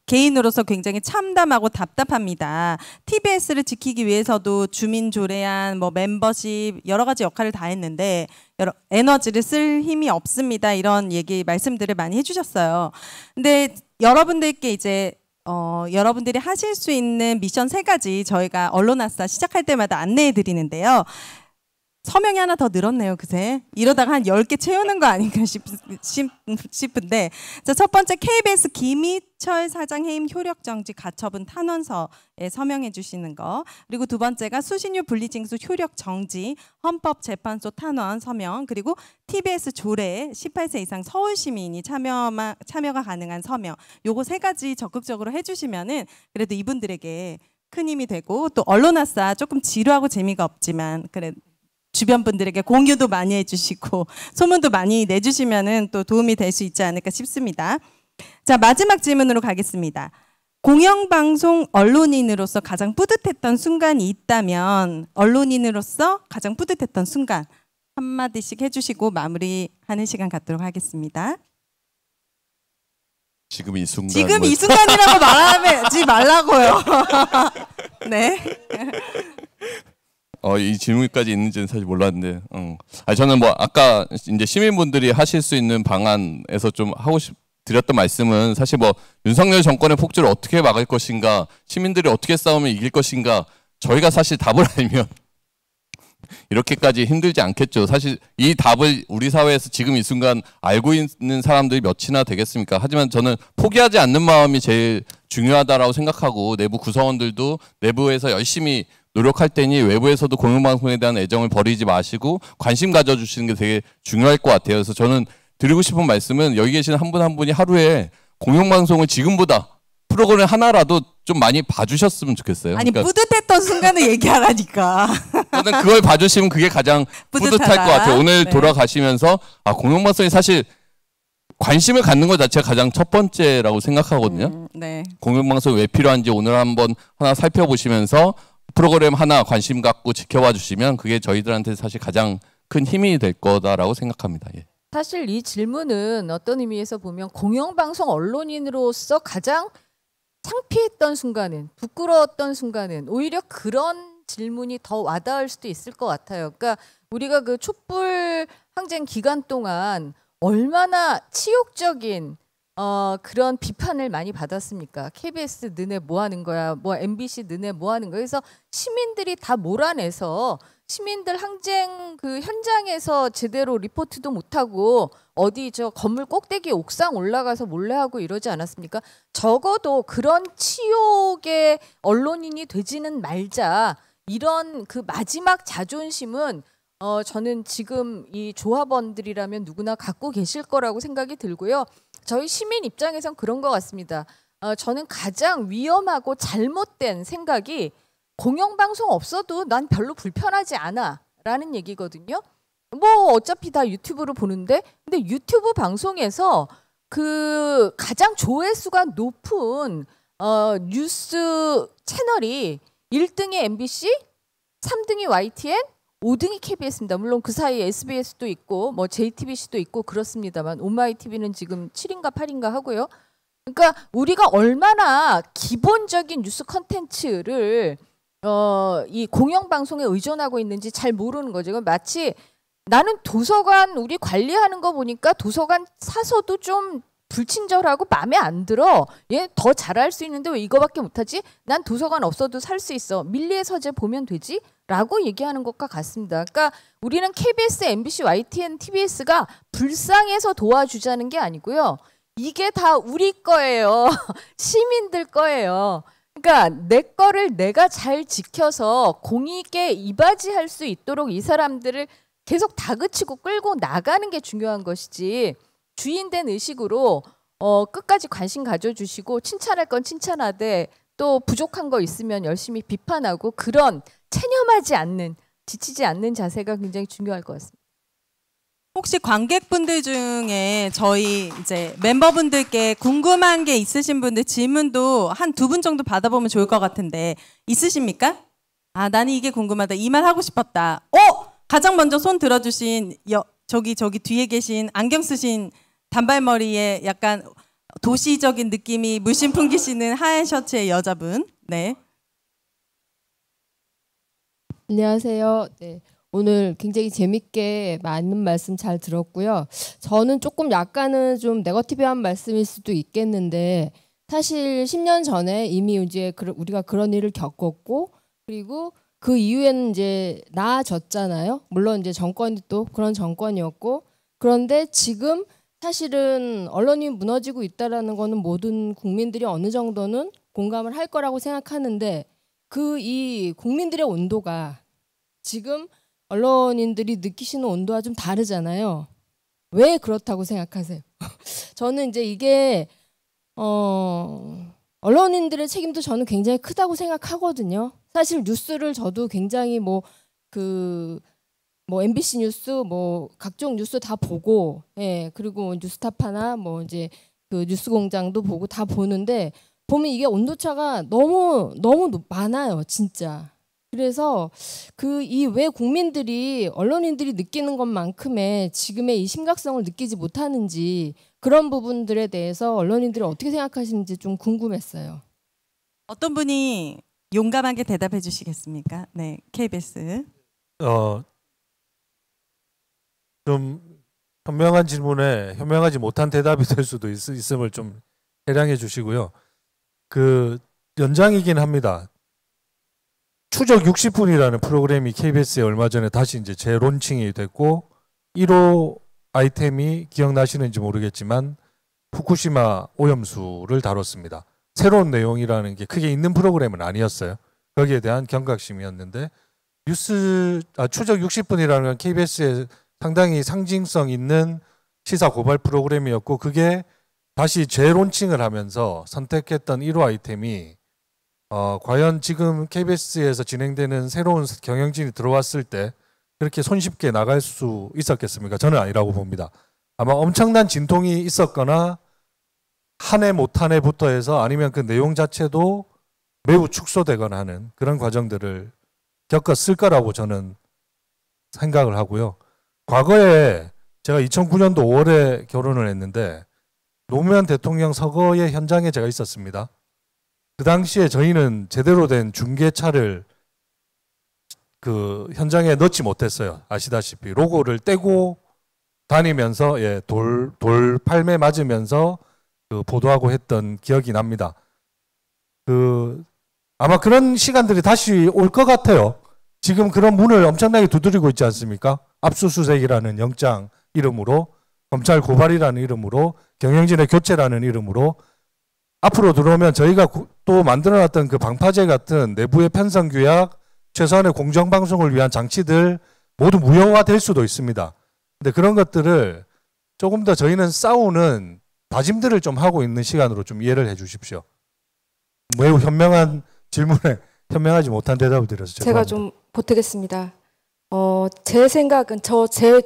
개인으로서 굉장히 참담하고 답답합니다. TBS를 지키기 위해서도 주민조례안, 멤버십 여러 가지 역할을 다 했는데 에너지를 쓸 힘이 없습니다. 이런 말씀들을 많이 해주셨어요. 근데 여러분들께 이제 여러분들이 하실 수 있는 미션 3가지 저희가 언론아싸 시작할 때마다 안내해 드리는데요. 서명이 하나 더 늘었네요, 그새. 이러다가 한 10개 채우는 거 아닌가 싶은데. 자, 첫 번째 KBS 김희철 사장 해임 효력정지 가처분 탄원서에 서명해 주시는 거. 그리고 두 번째가 수신료 분리징수 효력정지 헌법재판소 탄원 서명. 그리고 TBS 조례 18세 이상 서울시민이 참여가 가능한 서명. 요거 3가지 적극적으로 해주시면은 그래도 이분들에게 큰 힘이 되고 또 언론아싸 조금 지루하고 재미가 없지만 주변 분들에게 공유도 많이 해주시고 소문도 많이 내주시면은 또 도움이 될 수 있지 않을까 싶습니다. 자, 마지막 질문으로 가겠습니다. 공영방송 언론인으로서 가장 뿌듯했던 순간이 있다면 언론인으로서 가장 뿌듯했던 순간 한마디씩 해주시고 마무리하는 시간 갖도록 하겠습니다. 지금 이 순간. 지금 이 순간이라고 말하지 말라고요. 네. 이 질문까지 있는지는 사실 몰랐는데, 저는 뭐 아까 이제 시민분들이 하실 수 있는 방안에서 좀 하고 드렸던 말씀은 사실 뭐 윤석열 정권의 폭주를 어떻게 막을 것인가, 시민들이 어떻게 싸우면 이길 것인가, 저희가 사실 답을 알면 이렇게까지 힘들지 않겠죠. 사실 이 답을 우리 사회에서 지금 이 순간 알고 있는 사람들이 몇이나 되겠습니까? 하지만 저는 포기하지 않는 마음이 제일 중요하다라고 생각하고, 내부 구성원들도 내부에서 열심히 노력할 테니 외부에서도 공영방송에 대한 애정을 버리지 마시고 관심 가져주시는 게 되게 중요할 것 같아요. 그래서 저는 드리고 싶은 말씀은 여기 계신 한 분 한 분이 하루에 공영방송을 지금보다 프로그램 하나라도 좀 많이 봐주셨으면 좋겠어요. 아니 그러니까 뿌듯했던 순간을 얘기하라니까. 저는 그걸 봐주시면 그게 가장 뿌듯할 것 같아요. 오늘 돌아가시면서 공영방송이 사실 관심을 갖는 것 자체가 가장 첫 번째라고 생각하거든요. 네. 공영방송이 왜 필요한지 오늘 한번 하나 살펴보시면서 프로그램 하나 관심 갖고 지켜봐 주시면 그게 저희들한테 사실 가장 큰 힘이 될 거다라고 생각합니다. 예. 사실 이 질문은 어떤 의미에서 보면 공영방송 언론인으로서 가장 창피했던 순간은, 부끄러웠던 순간은 오히려 그런 질문이 더 와닿을 수도 있을 것 같아요. 그러니까 우리가 그 촛불 항쟁 기간 동안 얼마나 치욕적인 그런 비판을 많이 받았습니까? KBS 너네 뭐 하는 거야? 뭐 MBC 너네 뭐 하는 거야? 그래서 시민들이 다 몰아내서 시민들 항쟁 그 현장에서 제대로 리포트도 못하고 어디 저 건물 꼭대기 옥상 올라가서 몰래 하고 이러지 않았습니까? 적어도 그런 치욕의 언론인이 되지는 말자. 이런 그 마지막 자존심은 저는 지금 이 조합원들이라면 누구나 갖고 계실 거라고 생각이 들고요. 저희 시민 입장에선 그런 것 같습니다. 저는 가장 위험하고 잘못된 생각이 공영방송 없어도 난 별로 불편하지 않아 라는 얘기거든요. 뭐 어차피 다 유튜브로 보는데, 근데 유튜브 방송에서 그 가장 조회수가 높은 뉴스 채널이 1등이 MBC, 3등이 YTN, 5등이 KBS입니다. 물론 그 사이에 SBS도 있고 뭐 JTBC도 있고 그렇습니다만 오마이TV는 지금 7인가 8인가 하고요. 그러니까 우리가 얼마나 기본적인 뉴스 컨텐츠를 이 공영방송에 의존하고 있는지 잘 모르는 거죠. 마치 나는 도서관 우리 관리하는 거 보니까 도서관 사서도 좀 불친절하고 마음에 안 들어. 얘 더 잘할 수 있는데 왜 이거밖에 못하지? 난 도서관 없어도 살 수 있어. 밀리의 서재 보면 되지? 라고 얘기하는 것과 같습니다. 그러니까 우리는 KBS, MBC, YTN, TBS가 불쌍해서 도와주자는 게 아니고요. 이게 다 우리 거예요. 시민들 거예요. 그러니까 내 거를 내가 잘 지켜서 공익에 이바지할 수 있도록 이 사람들을 계속 다그치고 끌고 나가는 게 중요한 것이지, 주인된 의식으로 끝까지 관심 가져주시고 칭찬할 건 칭찬하되 또 부족한 거 있으면 열심히 비판하고 그런 체념하지 않는, 지치지 않는 자세가 굉장히 중요할 것 같습니다. 혹시 관객분들 중에 저희 이제 멤버분들께 궁금한 게 있으신 분들 질문도 한 2분 정도 받아보면 좋을 것 같은데 있으십니까? 아, 나는 이게 궁금하다. 이 말 하고 싶었다. 가장 먼저 손 들어주신 저기 뒤에 계신 안경 쓰신 단발머리에 약간 도시적인 느낌이 물씬 풍기시는 하얀 셔츠의 여자분. 네. 안녕하세요. 네. 오늘 굉장히 재밌게 맞는 말씀 잘 들었고요. 저는 조금 약간은 좀 네거티브한 말씀일 수도 있겠는데, 사실 10년 전에 이미 이제 우리가 그런 일을 겪었고, 그리고 그 이후에는 이제 나아졌잖아요. 물론 이제 정권이 또 그런 정권이었고, 그런데 지금 사실은 언론이 무너지고 있다라는 거는 모든 국민들이 어느 정도는 공감을 할 거라고 생각하는데, 이 국민들의 온도가 지금 언론인들이 느끼시는 온도와 좀 다르잖아요. 왜 그렇다고 생각하세요? 저는 이제 이게 언론인들의 책임도 저는 굉장히 크다고 생각하거든요. 사실 뉴스를 저도 굉장히 MBC 뉴스, 각종 뉴스 다 보고, 예, 그리고 뉴스타파나 이제 그 뉴스공장도 보고 다 보는데, 보면 이게 온도차가 너무 많아요, 진짜. 그래서 왜 국민들이, 언론인들이 느끼는 것만큼의 지금의 이 심각성을 느끼지 못하는지, 그런 부분들에 대해서 언론인들이 어떻게 생각하시는지 좀 궁금했어요. 어떤 분이 용감하게 대답해 주시겠습니까? 네, KBS. 좀 현명한 질문에 현명하지 못한 대답이 될 수도 있음을 좀 해량해 주시고요. 그 연장이긴 합니다. 추적 60분이라는 프로그램이 KBS에 얼마 전에 다시 이제 재론칭이 됐고 1호 아이템이 기억나시는지 모르겠지만 후쿠시마 오염수를 다뤘습니다. 새로운 내용이라는 게 크게 있는 프로그램은 아니었어요. 거기에 대한 경각심이었는데 추적 60분이라는 건 KBS에 상당히 상징성 있는 시사 고발 프로그램이었고 그게 다시 재론칭을 하면서 선택했던 1호 아이템이 과연 지금 KBS에서 진행되는 새로운 경영진이 들어왔을 때 그렇게 손쉽게 나갈 수 있었겠습니까? 저는 아니라고 봅니다. 아마 엄청난 진통이 있었거나 한 해 못 한 해부터 해서 아니면 그 내용 자체도 매우 축소되거나 하는 그런 과정들을 겪었을 거라고 저는 생각을 하고요. 과거에 제가 2009년도 5월에 결혼을 했는데 노무현 대통령 서거의 현장에 제가 있었습니다. 그 당시에 저희는 제대로 된 중계차를 그 현장에 넣지 못했어요. 아시다시피 로고를 떼고 다니면서 돌 팔매 맞으면서 그 보도하고 했던 기억이 납니다. 아마 그런 시간들이 다시 올 것 같아요. 지금 그런 문을 엄청나게 두드리고 있지 않습니까? 압수수색이라는 영장 이름으로, 검찰 고발이라는 이름으로, 경영진의 교체라는 이름으로 앞으로 들어오면 저희가 또 만들어놨던 그 방파제 같은 내부의 편성 규약, 최소한의 공정방송을 위한 장치들 모두 무효화될 수도 있습니다. 근데 그런 것들을 조금 더 저희는 싸우는 다짐들을 좀 하고 있는 시간으로 좀 이해를 해 주십시오. 매우 현명한 질문에 현명하지 못한 대답을 드려서 죄송합니다. 제가 좀 보태겠습니다. 제 생각은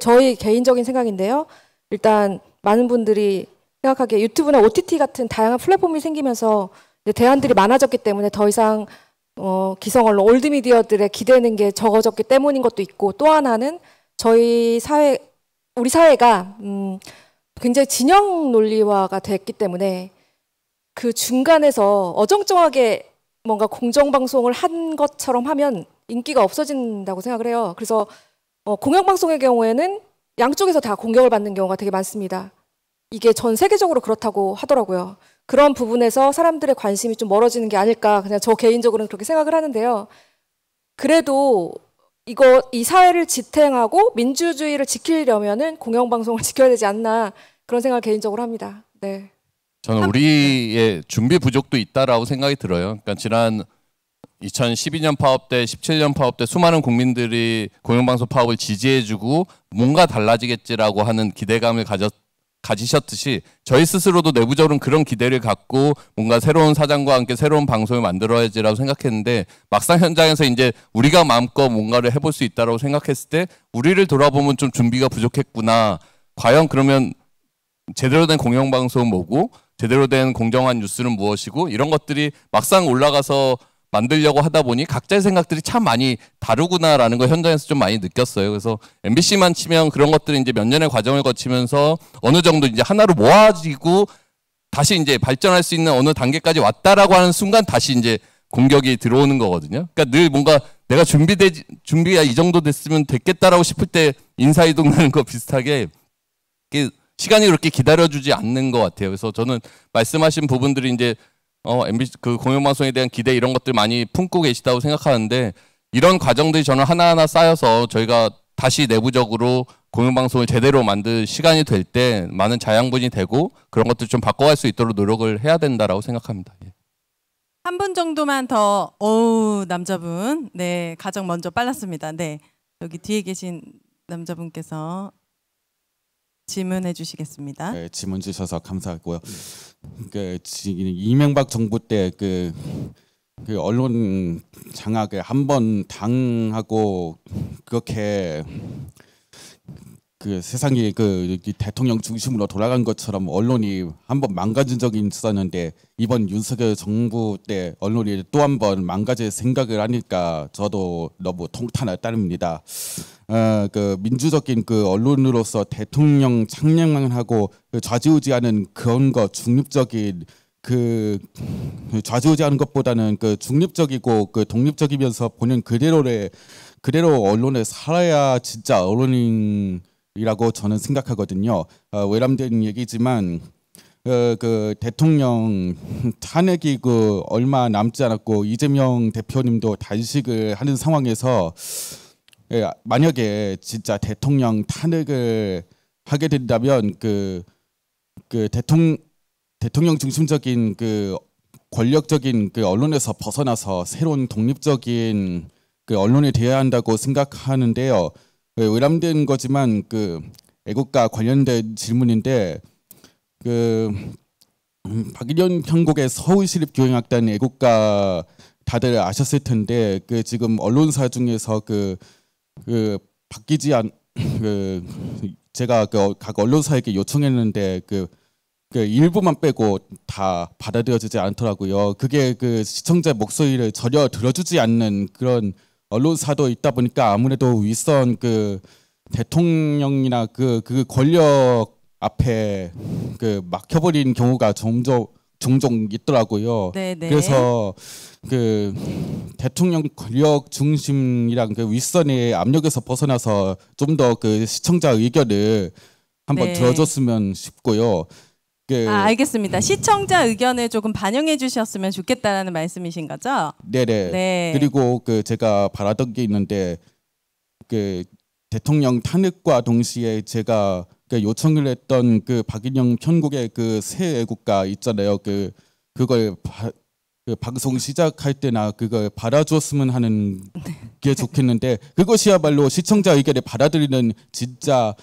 저희 개인적인 생각인데요. 일단 많은 분들이 생각하기에 유튜브나 OTT 같은 다양한 플랫폼이 생기면서 대안들이 많아졌기 때문에 더 이상 기성 언론, 올드미디어들의 기대는 게 적어졌기 때문인 것도 있고, 또 하나는 우리 사회가 굉장히 진영 논리화가 됐기 때문에 그 중간에서 어정쩡하게 뭔가 공정방송을 한 것처럼 하면 인기가 없어진다고 생각을 해요. 그래서 공영방송의 경우에는 양쪽에서 다 공격을 받는 경우가 되게 많습니다. 이게 전 세계적으로 그렇다고 하더라고요. 그런 부분에서 사람들의 관심이 좀 멀어지는 게 아닐까, 그냥 저 개인적으로는 그렇게 생각을 하는데요. 그래도 이 사회를 지탱하고 민주주의를 지키려면은 공영방송을 지켜야 되지 않나, 그런 생각을 개인적으로 합니다. 네. 저는 우리의 준비 부족도 있다라고 생각이 들어요. 그러니까 지난 2012년 파업 때, 17년 파업 때 수많은 국민들이 공영방송 파업을 지지해주고 뭔가 달라지겠지라고 하는 기대감을 가지셨듯이 저희 스스로도 내부적으로는 그런 기대를 갖고 뭔가 새로운 사장과 함께 새로운 방송을 만들어야지라고 생각했는데, 막상 현장에서 이제 우리가 마음껏 뭔가를 해볼 수 있다라고 생각했을 때 우리를 돌아보면 좀 준비가 부족했구나. 과연 그러면 제대로 된 공영방송은 뭐고, 제대로 된 공정한 뉴스는 무엇이고, 이런 것들이 막상 올라가서 만들려고 하다 보니 각자의 생각들이 참 많이 다르구나라는 걸 현장에서 좀 많이 느꼈어요. 그래서 MBC만 치면 그런 것들이 이제 몇 년의 과정을 거치면서 어느 정도 이제 하나로 모아지고 다시 이제 발전할 수 있는 어느 단계까지 왔다라고 하는 순간 다시 이제 공격이 들어오는 거거든요. 그러니까 늘 뭔가 내가 준비가 이 정도 됐으면 됐겠다라고 싶을 때 인사이동 나는 거 비슷하게 시간이 그렇게 기다려주지 않는 것 같아요. 그래서 저는 말씀하신 부분들이 이제 MBC 그 공영방송에 대한 기대 이런 것들 많이 품고 계시다고 생각하는데, 이런 과정들이 저는 하나하나 쌓여서 저희가 다시 내부적으로 공영방송을 제대로 만들 시간이 될 때 많은 자양분이 되고 그런 것들 좀 바꿔갈 수 있도록 노력을 해야 된다라고 생각합니다. 예. 한 분 정도만 더. 남자분. 네, 가장 먼저 빨랐습니다. 네, 여기 뒤에 계신 남자분께서 질문해 주시겠습니다. 네, 질문 주셔서 감사하고요. 이명박 정부 때 그 언론 장악에 한번 당하고 그렇게 그 세상이 그 대통령 중심으로 돌아간 것처럼 언론이 한번 망가진 적이 있었는데, 이번 윤석열 정부 때 언론이 또 한번 망가질 생각을 하니까 저도 너무 통탄을 따릅니다. 그 민주적인 그 언론으로서 대통령 창량만 하고 좌지우지하는 그런 거 중립적인 그 좌지우지하는 것보다는 그 중립적이고 그 독립적이면서 보는 그대로 언론에 살아야 진짜 언론인이라고 저는 생각하거든요. 외람된 얘기지만 그 대통령 탄핵이 그 얼마 남지 않았고 이재명 대표님도 단식을 하는 상황에서 만약에 진짜 대통령 탄핵을 하게 된다면 그 대통령 중심적인 그 권력적인 그 언론에서 벗어나서 새로운 독립적인 그 언론이 되어야 한다고 생각하는데요. 외람된 거지만 그 애국가 관련된 질문인데 그 박일현 편곡의 서울시립교향악단 애국가 다들 아셨을 텐데 그 지금 언론사 중에서 그 바뀌지 않 제가 각 언론사에게 요청했는데 그 일부만 빼고 다 받아들여지지 않더라고요. 그게 그 시청자 목소리를 전혀 들어주지 않는 그런 언론사도 있다 보니까 아무래도 윗선 그 대통령이나 그 권력 앞에 그 막혀버린 경우가 종종 있더라고요. 네네. 그래서 그 대통령 권력 중심이랑 그 윗선의 압력에서 벗어나서 좀 더 그 시청자 의견을 한번 들어줬으면 싶고요. 알겠습니다. 시청자 의견을 조금 반영해 주셨으면 좋겠다라는 말씀이신 거죠? 네네. 네. 그리고 그 제가 바라던 게 있는데 그 대통령 탄핵과 동시에 제가 요청을 했던 그 박인영 편곡의 그 새 애국가 있잖아요. 그걸 방송 시작할 때나 그걸 받아줬으면 하는 게 좋겠는데 그것이야말로 시청자 의견을 받아들이는 진짜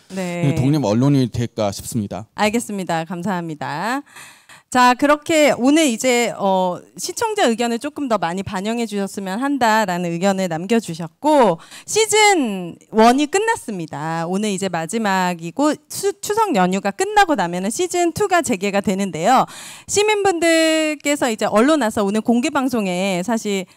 독립 언론이 될까 싶습니다. 알겠습니다. 감사합니다. 자, 그렇게 오늘 이제 시청자 의견을 조금 더 많이 반영해 주셨으면 한다라는 의견을 남겨주셨고 시즌 1이 끝났습니다. 오늘 이제 마지막이고 추석 연휴가 끝나고 나면은 시즌 2가 재개가 되는데요. 시민분들께서 이제 언론 와서 오늘 공개 방송에 사실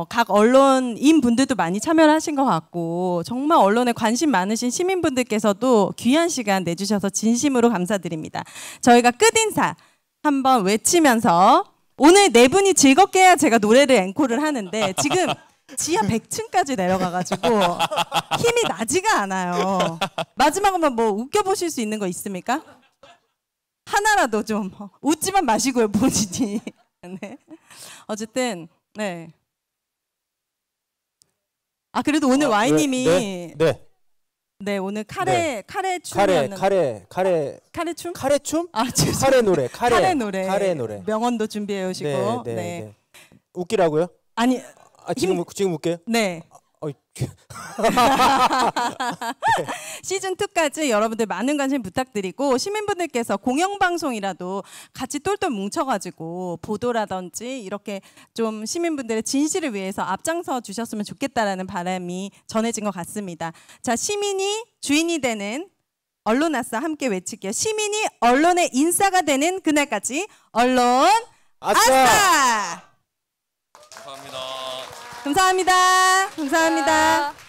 각 언론인 분들도 많이 참여를 하신 것 같고 정말 언론에 관심 많으신 시민분들께서도 귀한 시간 내주셔서 진심으로 감사드립니다. 저희가 끝인사 한번 외치면서 오늘 네 분이 즐겁게 해야 제가 노래를 앵콜을 하는데 지금 지하 100층까지 내려가가지고 힘이 나지가 않아요. 마지막으로 뭐 웃겨보실 수 있는 거 있습니까? 하나라도 좀 웃지만 마시고요 본인이. 네. 어쨌든 네. 아 그래도 오늘 와이님이 네 오늘 카레 춤이었는데 카레 춤? 카레 춤? 아 카레 노래 카레 노래 명언도 준비해 오시고 네. 웃기라고요? 아니 지금 웃게요? 네. 시즌 2까지 여러분들 많은 관심 부탁드리고 시민분들께서 공영방송이라도 같이 똘똘 뭉쳐가지고 보도라든지 이렇게 좀 시민분들의 진실을 위해서 앞장서 주셨으면 좋겠다라는 바람이 전해진 것 같습니다. 자, 시민이 주인이 되는 언론 아싸 함께 외칠게요. 시민이 언론의 인싸가 되는 그날까지 언론 아싸! 감사합니다. 감사합니다. 감사합니다.